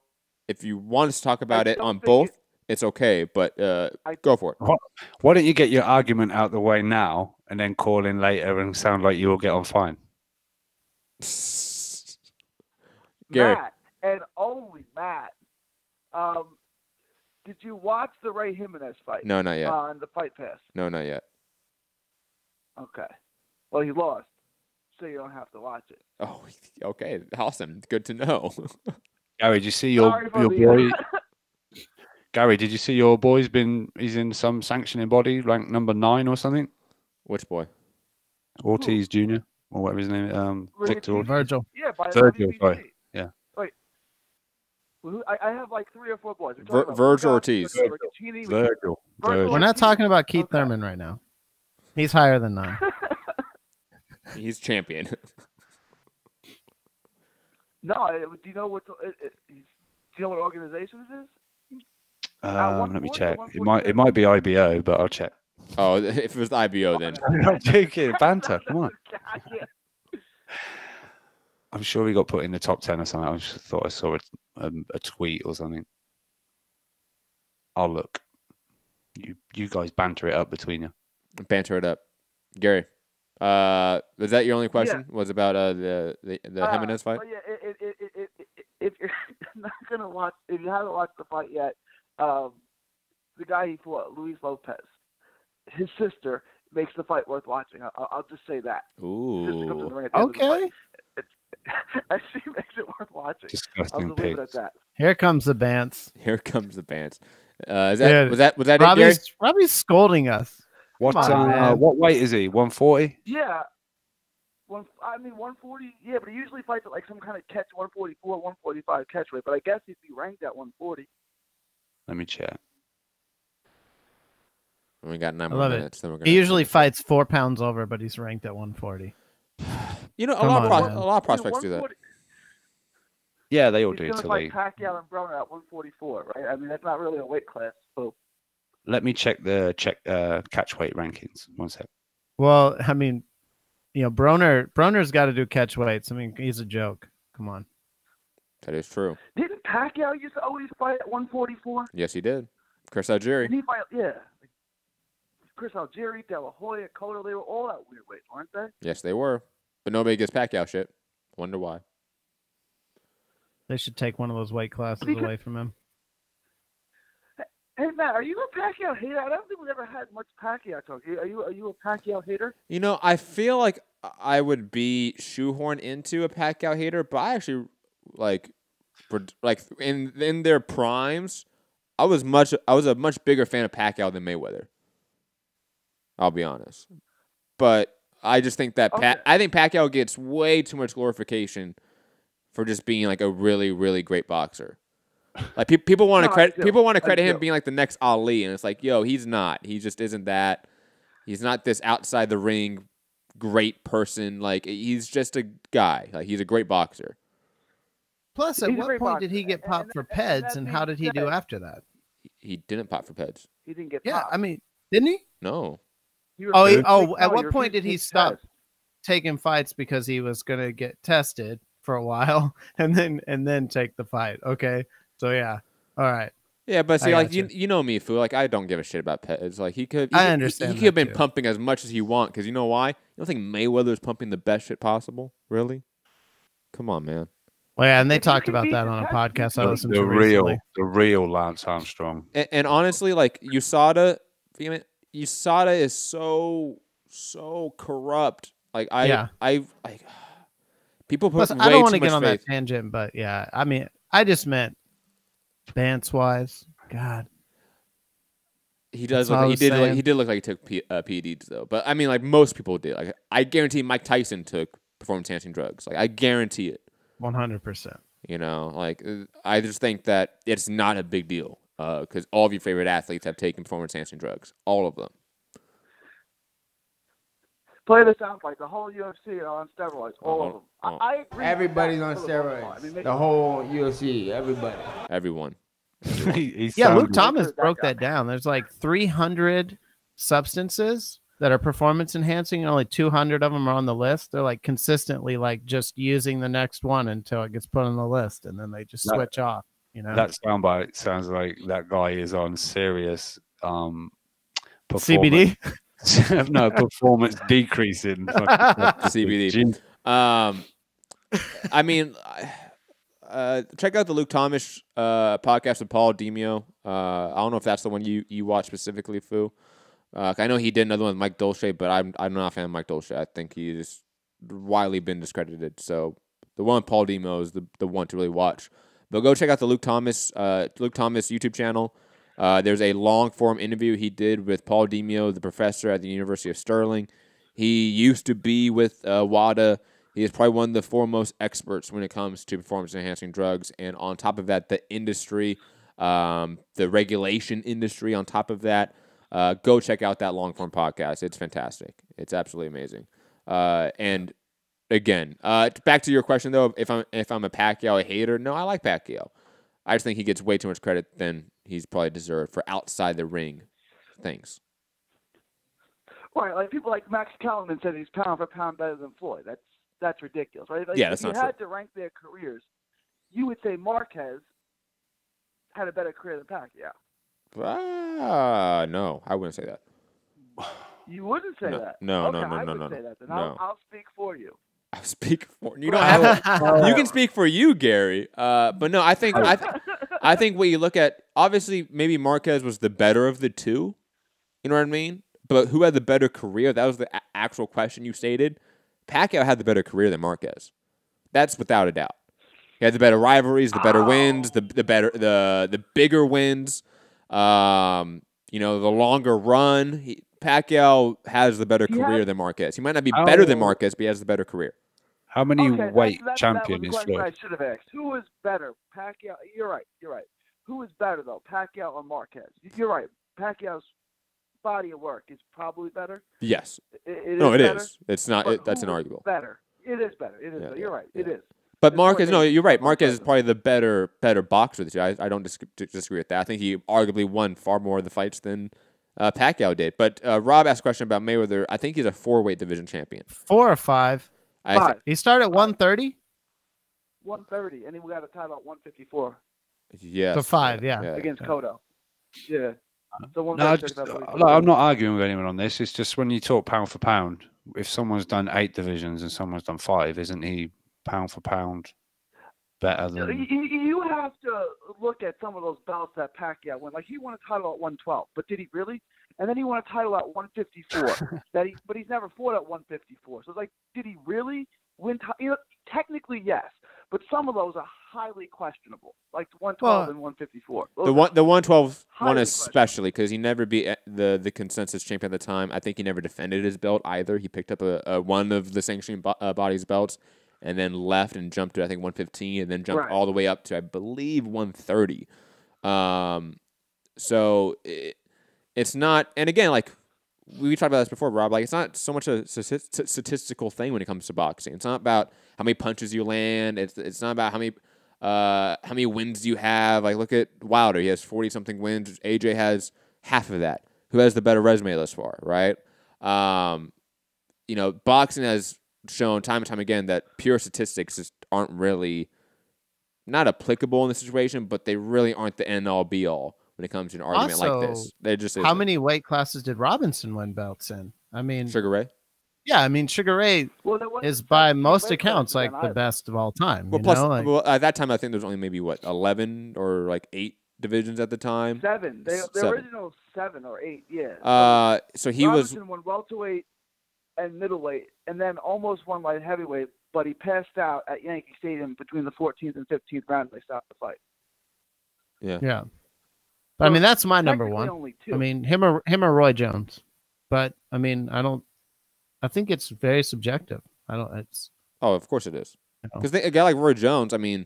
if you want us to talk about it on both, it's okay. But go for it. Why don't you get your argument out the way now and then call in later and sound like you will get on fine? Gary, Matt, and only Matt. Did you watch the Ray Jimenez fight? No, not yet. On the Fight Pass? No, not yet. Okay. Well, he lost, so you don't have to watch it. Oh, okay. Awesome. Good to know. Gary, did you see your boy? Gary, did you see your boy's he's in some sanctioning body, ranked number 9 or something? Which boy? Ortiz Jr. or whatever his name is. Victor Virgil. Yeah, by Virgil, WBC. sorry. Yeah. Wait. I have like 3 or 4 boys. Virgil Ortiz. Virgil. We're not talking about Keith Thurman right now. He's higher than 9. He's champion. No, do you know what? Do you know what organization this is? Let me check. It might be IBO, but I'll check. Oh, if it was the IBO, then I'm joking. Banter, come on. I'm sure he got put in the top 10 or something. I just thought I saw a tweet or something. I'll look. You guys banter it up between you. Banter it up, Gary. Was that your only question? Yeah. Was about the Jimenez fight? Well, yeah. If you're not gonna watch, if you haven't watched the fight yet, the guy he fought, Luis Lopez, his sister makes the fight worth watching. I'll just say that. Ooh. Okay. She makes it worth watching. Disgusting. I'll just leave it at that. Here comes the Bants. Here comes the Bants. Was that it, Gary? Robbie's scolding us. What weight is he? 140? Yeah. 140. Yeah, but he usually fights at like some kind of catch 144, 145 catch weight. But I guess he'd be ranked at 140. Let me check. We got 9 more minutes. Then he usually fights 4 pounds over, but he's ranked at 140. A lot of prospects do that. Yeah, they all do. He's going to fight Pacquiao and Broner at 144, right? I mean, that's not really a weight class. So. Let me check the catch weight rankings. 1 sec. Well, I mean, Broner's got to do catch weights. I mean, he's a joke. Come on. That is true. Didn't Pacquiao used to always fight at 144? Yes, he did. Chris Algieri. Didn't he fight? Yeah. Chris Algieri, De La Hoya, Cotto, they were all at weird weights, weren't they? Yes, they were. But nobody gets Pacquiao shit. Wonder why. They should take one of those weight classes away from him. Hey, Matt, are you a Pacquiao hater? I don't think we've ever had much Pacquiao talk. Are you a Pacquiao hater? I feel like I would be shoehorned into a Pacquiao hater, but I actually like in their primes, I was a much bigger fan of Pacquiao than Mayweather. I'll be honest, but I just think that I think Pacquiao gets way too much glorification for just being like a really, really great boxer. Like people want to credit him being like the next Ali, and it's like, yo, he's not. He just isn't that. He's not this outside the ring great person. Like, he's just a guy. Like, he's a great boxer. Plus, at what point did he get popped for PEDs, and how did he do after that? He didn't pop for PEDs. He didn't get Yeah, popped. I mean, didn't he? No. At what point did he stop taking fights because he was going to get tested for a while and then take the fight? Okay. So yeah. All right. Yeah, but see, like you know me, fool. Like, I don't give a shit about PEDs. Like, he could understand he could have been pumping as much as he want, because you know why? You don't think Mayweather's pumping the best shit possible? Really? Come on, man. Well, yeah, and they talked about that on a podcast I listened to recently. The real Lance Armstrong. And honestly, like, USADA is so corrupt. Like, people put Plus, way I don't want too to get much on faith. that tangent, but yeah, I mean, I just meant Bance wise. God, he does look. He did look like he took PEDs though. But I mean, like, most people did. Like, I guarantee Mike Tyson took performance-enhancing drugs. Like, I guarantee it. 100%. You know, like, I just think that it's not a big deal because all of your favorite athletes have taken performance-enhancing drugs. All of them. Play the soundbite. The whole UFC are on steroids. All of them. I agree. Everybody's on steroids. I mean, the whole UFC. Everybody. Everyone. Yeah, Luke Thomas broke that down. There's like 300 substances that are performance enhancing, and only 200 of them are on the list. They're like consistently like just using the next one until it gets put on the list, and then they just switch off. You know, that soundbite sounds like that guy is on serious CBD. No, performance decreasing. CBD. I mean, check out the Luke Thomas podcast with Paul Demio. I don't know if that's the one you watch specifically, Fu. I know he did another one with Mike Dolce, but I'm not a fan of Mike Dolce. I think he's widely been discredited. So the one with Paul Demio is the one to really watch. But go check out the Luke Thomas YouTube channel. There's a long-form interview he did with Paul Demio, the professor at the University of Sterling. He used to be with WADA. He is probably one of the foremost experts when it comes to performance-enhancing drugs. And on top of that, the industry, the regulation industry on top of that. Go check out that long-form podcast. It's fantastic. It's absolutely amazing. And again, back to your question, though, if I'm a Pacquiao hater, no, I like Pacquiao. I just think he gets way too much credit than he's probably deserved for outside the ring things. Right, like people like Max Kellerman said he's pound for pound better than Floyd. That's ridiculous, right? Like, yeah, that's if not you had true. to rank their careers, you would say Marquez had a better career than Pacquiao. No, I wouldn't say that. You wouldn't say that? No, okay, no. I would say that. Then No. I'll speak for you. I'll speak for you. Don't have to. You can speak for you, Gary. But no, I think what you look at, obviously, maybe Marquez was the better of the two. You know what I mean? But who had the better career? That was the actual question you stated. Pacquiao had the better career than Marquez. That's without a doubt. He had the better rivalries, the better wins, the bigger wins. The longer run. Pacquiao has the better career than Marquez. He might not be better than Marquez, but he has the better career. How many weight champion is Floyd? I should have asked. Who is better, Pacquiao? You're right. Who is better though, Pacquiao or Marquez? You're right. Pacquiao's body of work is probably better. Yes. It is. It's not. That's inarguable. Better. It is better. It is. Yeah, better. You're right. It is. But Marquez, no, you're right. Marquez is probably the better boxer of the two. I don't disagree with that. I think he arguably won far more of the fights than Pacquiao did. But Rob asked a question about Mayweather. I think he's a 4-weight division champion. 4 or 5. He started at 130. 130, and he got a title at 154. Yes. So 5, yeah. Against Cotto. Yeah. So I'm not arguing with anyone on this. It's just when you talk pound for pound, if someone's done 8 divisions and someone's done 5, isn't he pound for pound better than? You have to look at some of those belts that Pacquiao won. Like, he won a title at 112, but did he really? And then he won a title at 154. But he's never fought at 154. So it's like, did he really win? Technically, yes, but some of those are highly questionable, like 112 and 154. The 112 one especially, because he never beat the consensus champion at the time. I think he never defended his belt either. He picked up a one of the sanctioning body's belts, and then left and jumped to, I think, 115, and then jumped all the way up to, I believe, 130. So it's not, and again, like, we talked about this before, Rob. Like, it's not so much a statistical thing when it comes to boxing. It's not about how many punches you land. It's not about how many wins you have. Like, look at Wilder. He has 40-something wins. AJ has half of that. Who has the better resume thus far, right? Boxing has shown time and time again that pure statistics just aren't really not applicable in this situation, but they really aren't the end-all, be-all when it comes to an argument like this. They just how many weight classes did Robinson win belts in? I mean, Sugar Ray. Yeah, I mean, Sugar Ray is by most accounts like the best of all time. Well, at that time, I think there was only maybe 11 or 8 divisions at the time. 7. The original 7 or 8. Yeah. So he Robinson won welterweight and middleweight, and then almost won light heavyweight, but he passed out at Yankee Stadium between the 14th and 15th round. They stopped the fight. Yeah. But I mean, that's my number one. I mean, him or Roy Jones. But I mean, I think it's very subjective. Oh, of course it is. Because a guy like Roy Jones, I mean,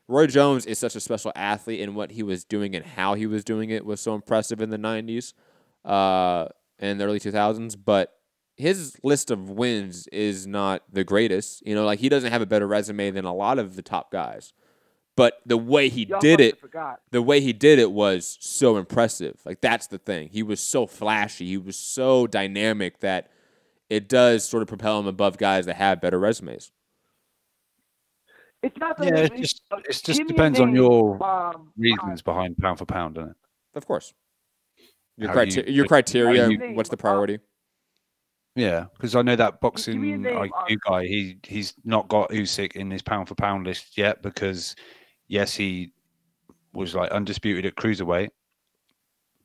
Roy Jones is such a special athlete, and what he was doing and how he was doing it was so impressive in the 90s and the early 2000s. But his list of wins is not the greatest. He doesn't have a better resume than a lot of the top guys. But the way he did it was so impressive. Like, that's the thing. He was so flashy. He was so dynamic that it does sort of propel him above guys that have better resumes. It's not that it just depends on your reasons behind pound for pound, doesn't it? Of course. Your criteria, what's the priority? Yeah, because I know that boxing IQ guy, he's not got Usyk in his pound for pound list yet because, yes, he was undisputed at cruiserweight,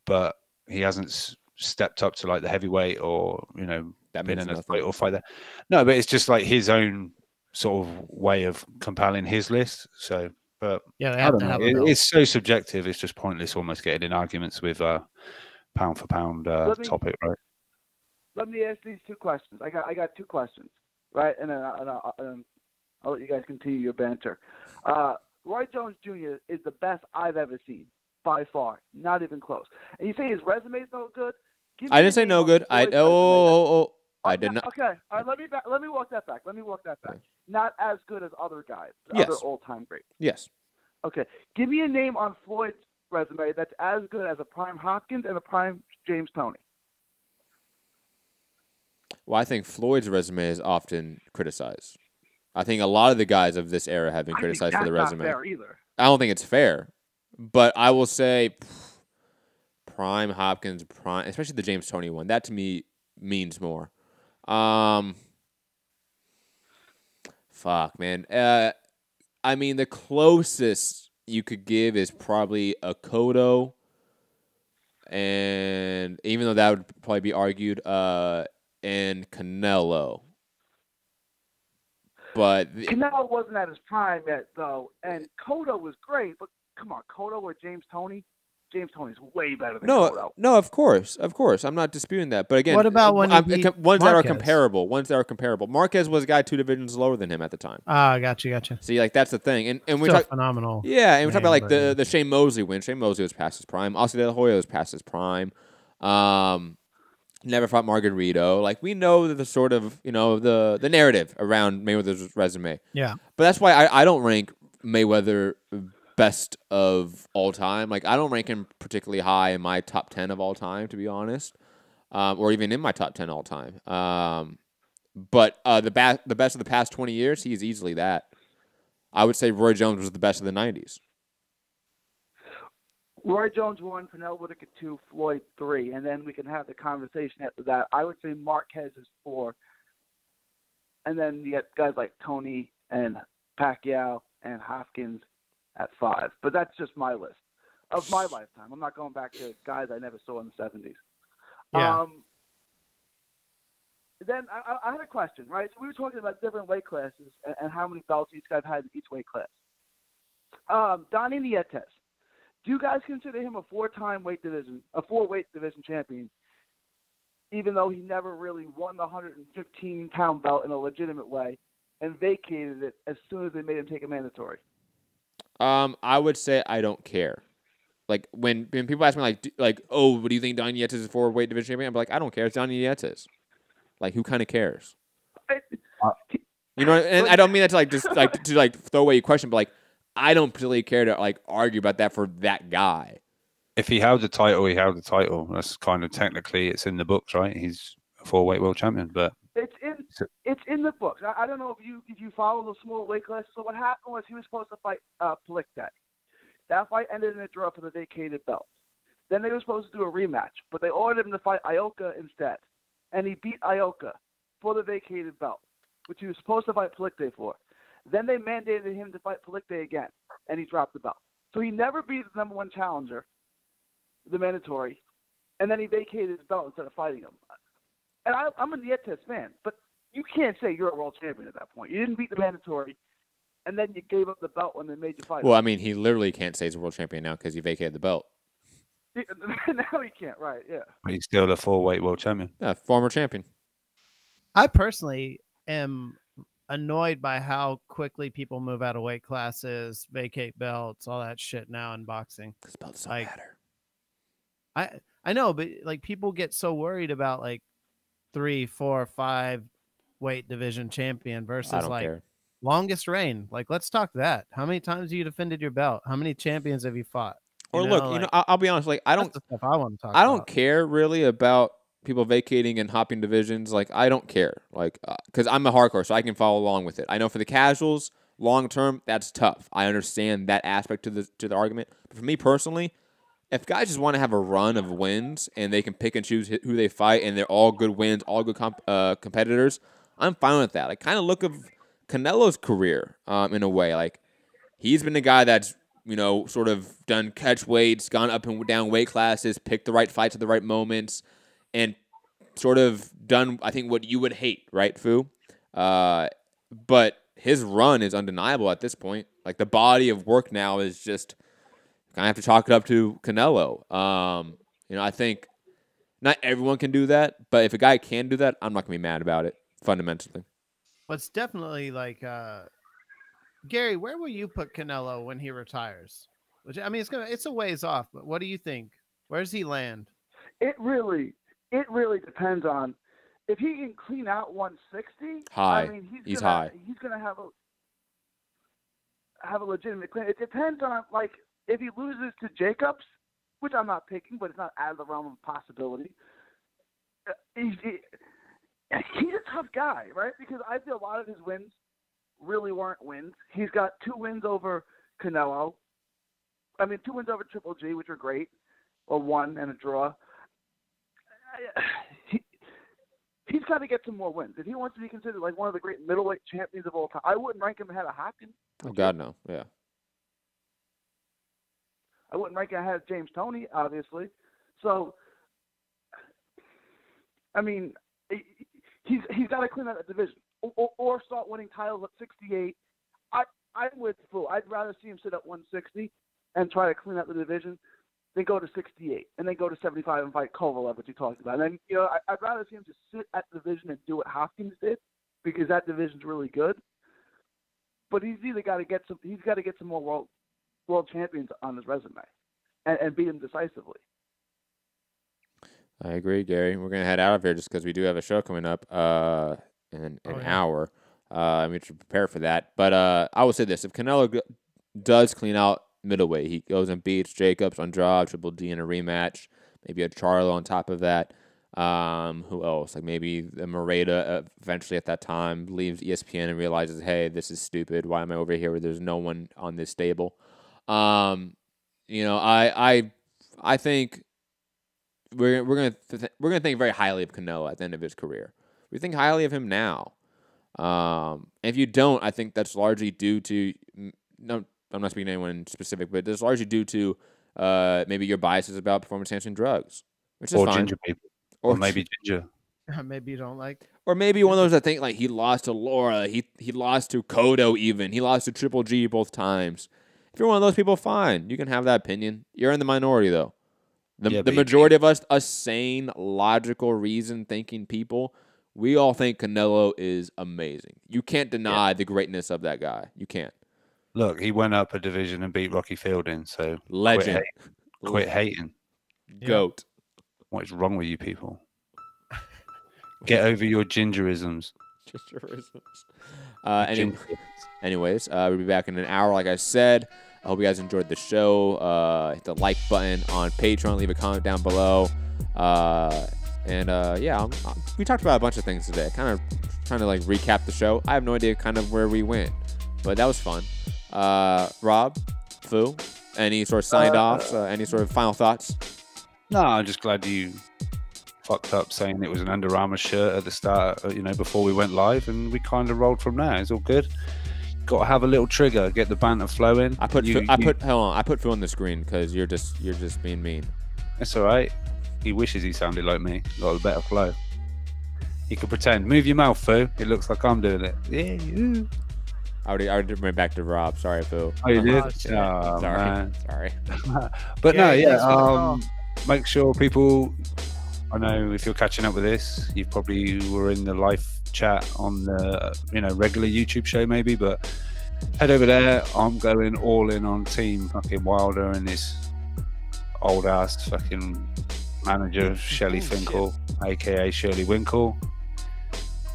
but he hasn't stepped up to the heavyweight or been in a fight or fight there. No, but it's just his own sort of way of compiling his list. So, but yeah, I don't know. It's so subjective. It's just pointless almost getting in arguments with pound for pound topic, right? Let me ask these 2 questions. I got 2 questions, right? And then I'll let you guys continue your banter. Roy Jones Jr. is the best I've ever seen, by far, not even close. And you say his resume is no good? I didn't say no good. I did not. Okay, all right. Let me walk that back. Okay. Not as good as other guys, yes. Other all-time greats. Yes. Okay, give me a name on Floyd's resume that's as good as a prime Hopkins and a prime James Toney. Well, I think Floyd's resume is often criticized. I think a lot of the guys of this era have been criticized for the resume. Not fair either. I don't think it's fair, but I will say prime Hopkins, especially the James Toney one. That to me means more. Fuck, man. I mean, the closest you could give is probably a Cotto, and even though that would probably be argued, and Canelo. But Canelo wasn't at his prime yet, though, and Cotto was great. But come on, Cotto or James Toney? James Toney's way better than Cotto. No, of course. I'm not disputing that. But again, what about when ones Marquez? that are comparable? Ones that are comparable. Marquez was a guy 2 divisions lower than him at the time. Gotcha. See, that's the thing, and we talk talk phenomenal. Yeah, and we talk about the Shane Mosley win. Shane Mosley was past his prime. Oscar De La Hoya was past his prime. Never fought Margarito. We know the sort of the narrative around Mayweather's resume. Yeah, but that's why I don't rank Mayweather best of all time. I don't rank him particularly high in my top 10 of all time, to be honest, or even in my top 10 all time. But the best of the past 20 years, he's easily that. I would say Roy Jones was the best of the 90s. Roy Jones 1, Pernell Whitaker 2, Floyd 3, and then we can have the conversation after that. I would say Marquez is 4, and then you get guys like Toney and Pacquiao and Hopkins at 5. But that's just my list of my lifetime. I'm not going back to guys I never saw in the 70s. Yeah. Then I had a question, right? So we were talking about different weight classes and how many belts each guy had in each weight class. Donnie Nietes. Do you guys consider him a 4-time weight division champion, even though he never really won the 115-pound belt in a legitimate way and vacated it as soon as they made him take a mandatory? I would say I don't care. like when people ask me like, oh, what do you think Donnie Yates is for weight division champion? I'm like, I don't care. It's Donnie Yates. Like, who kind of cares? You know, and I don't mean that to to throw away your question, but like, I don't particularly care to like argue about that for that guy. If he held the title, he held the title. That's kind of technically it's in the books, right? He's a 4-weight world champion, but it's in the books. I don't know if you follow the small weight class. So what happened was he was supposed to fight Palikte. That fight ended in a draw for the vacated belt. Then they were supposed to do a rematch, but they ordered him to fight Ioka instead, and he beat Ioka for the vacated belt, which he was supposed to fight Palikte for. Then they mandated him to fight Palikte again, and he dropped the belt. So he never beat the number one challenger, the mandatory, and then he vacated his belt instead of fighting him. And I'm a Nietes fan, but you can't say you're a world champion at that point. You didn't beat the mandatory, and then you gave up the belt when they made you fight. Well, I mean, he literally can't say he's a world champion now because he vacated the belt. Now he can't, right? Yeah. But he's still a 4-weight world champion. Yeah, former champion. I personally am annoyed by how quickly people move out of weight classes, vacate belts, all that shit now in boxing. Because belts don't matter. I know, but like people get so worried about like 3, 4, 5 weight division champion versus like longest reign. Like, let's talk that. How many times have you defended your belt? How many champions have you fought? I'll be honest. Like, I don't care really about people vacating and hopping divisions. Like, I don't care. Like, because I'm a hardcore, so I can follow along with it. I know for the casuals, long term, that's tough. I understand that aspect to the argument. But for me personally, if guys just want to have a run of wins and they can pick and choose who they fight and they're all good wins, all good competitors, I'm fine with that. I kind of look of Canelo's career in a way. Like, he's been a guy that's, you know, sort of done catch weights, gone up and down weight classes, picked the right fights at the right moments, and sort of done, I think, what you would hate, right, Fu? But his run is undeniable at this point. Like, the body of work now is just kind of have to chalk it up to Canelo. You know, I think not everyone can do that, but if a guy can do that, I'm not going to be mad about it, fundamentally. Well, it's definitely like, Gary, where will you put Canelo when he retires? Which, I mean, it's a ways off, but what do you think? Where does he land? It really depends on if he can clean out 160. High. I mean, he's high. He's gonna have a legitimate clean. It depends on, like, if he loses to Jacobs, which I'm not picking, but it's not out of the realm of possibility. He's a tough guy, right? Because I feel a lot of his wins really weren't wins. He's got 2 wins over Canelo. I mean, 2 wins over Triple G, which are great, or 1 and a draw. He's got to get some more wins. If he wants to be considered like one of the great middleweight champions of all time, I wouldn't rank him ahead of Hopkins. Oh, God, no. Yeah. I wouldn't rank him ahead of James Toney, obviously. So, I mean, he's got to clean out that division. Or start winning titles at 68. I'm with Fu. I'd rather see him sit at 160 and try to clean out the division than go to 68 and then go to 75 and fight Kovalev, which you talked about. And then, you know, I'd rather see him just sit at the division and do what Hopkins did because that division's really good. But he's either got to get some more world champions on his resume and beat them decisively. I agree, Gary. We're gonna head out of here just because we do have a show coming up. In an hour. We should prepare for that. But I will say this. If Canelo does clean out middleweight, he goes and beats Jacobs, Andrade, Triple D in a rematch, maybe a Charlo on top of that. Who else? Like maybe the Moreta eventually at that time leaves ESPN and realizes, hey, this is stupid. Why am I over here where there's no one on this table? You know, I think we're gonna think very highly of Canelo at the end of his career. We think highly of him now. If you don't, I think that's largely due to no. I'm not speaking to anyone specific, but it's largely due to maybe your biases about performance-enhancing drugs, which is fine. Ginger people, or maybe ginger. Maybe you don't like. Or maybe one of those that think like he lost to Laura, he lost to Cotto, even he lost to Triple G both times. If you're one of those people, fine, you can have that opinion. You're in the minority though. The majority of us sane, logical, reason-thinking people. We all think Canelo is amazing. You can't deny the greatness of that guy. You can't. Look, he went up a division and beat Rocky Fielding, so legend. Quit hating. Goat. What is wrong with you people? Get over your gingerisms. Anyways, we'll be back in an hour, like I said. I hope you guys enjoyed the show. Hit the like button on Patreon. Leave a comment down below. We talked about a bunch of things today. Kind of trying to like recap the show. I have no idea kind of where we went, but that was fun. Rob, Fu, any sort of signed offs? Any sort of final thoughts? No, I'm just glad you fucked up saying it was an Under Armour shirt at the start, before we went live, and we kind of rolled from there. It's all good. Got to have a little trigger, get the banter flowing. I put Phil on the screen because you're just being mean. That's all right. He wishes he sounded like me. Got a better flow. He could pretend. Move your mouth, Phil. It looks like I'm doing it. Yeah, you. I already went back to Rob. Sorry, Phil. Oh, you did? Oh, sorry. Sorry. But make sure people. I know if you're catching up with this, you probably were in the live chat on the regular YouTube show maybe, but head over there. I'm going all in on Team fucking Wilder and his old ass fucking manager Shelley Finkel, aka Shirley Winkle,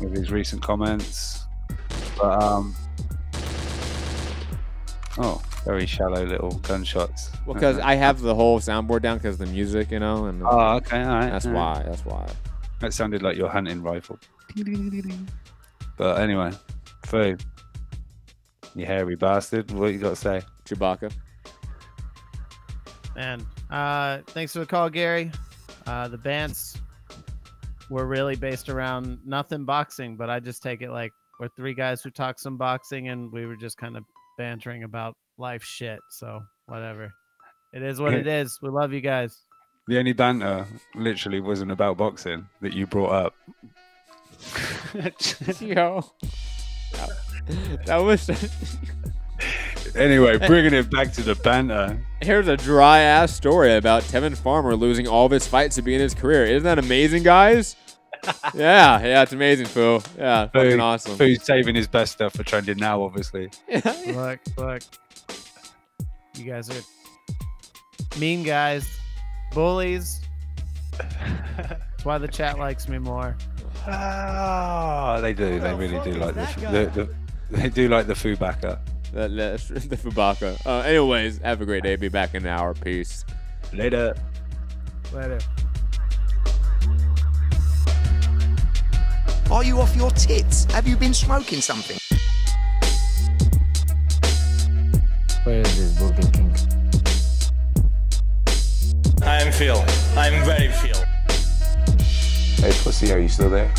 with his recent comments. But very shallow little gunshots. Well, because I have the whole soundboard down because of the music, And okay, all right. That's why. That's why. That sounded like your hunting rifle. But anyway, Fu, you hairy bastard. What you got to say? Chewbacca. Man, thanks for the call, Gary. The bants were really based around nothing boxing, but I just take it like we're three guys who talk some boxing, and we were just kind of bantering about life shit. So whatever. It is what it is. We love you guys. The only banter literally wasn't about boxing that you brought up. Yo. That was... Anyway, bringing it back to the banter. Here's a dry-ass story about Tevin Farmer losing all of his fights to begin his career. Isn't that amazing, guys? yeah, it's amazing, Phil. Yeah, fucking awesome. Who's saving his best stuff for trending now, obviously. Look. You guys are mean guys. Bullies. That's why the chat likes me more. They do. They really do like they do like the Fubaka. The Fubaka. Anyways, have a great day. Be back in an hour. Peace. Later. Are you off your tits? Have you been smoking something? Where is this Burger King? I am Phil. I'm very Phil. Hey, pussy, are you still there?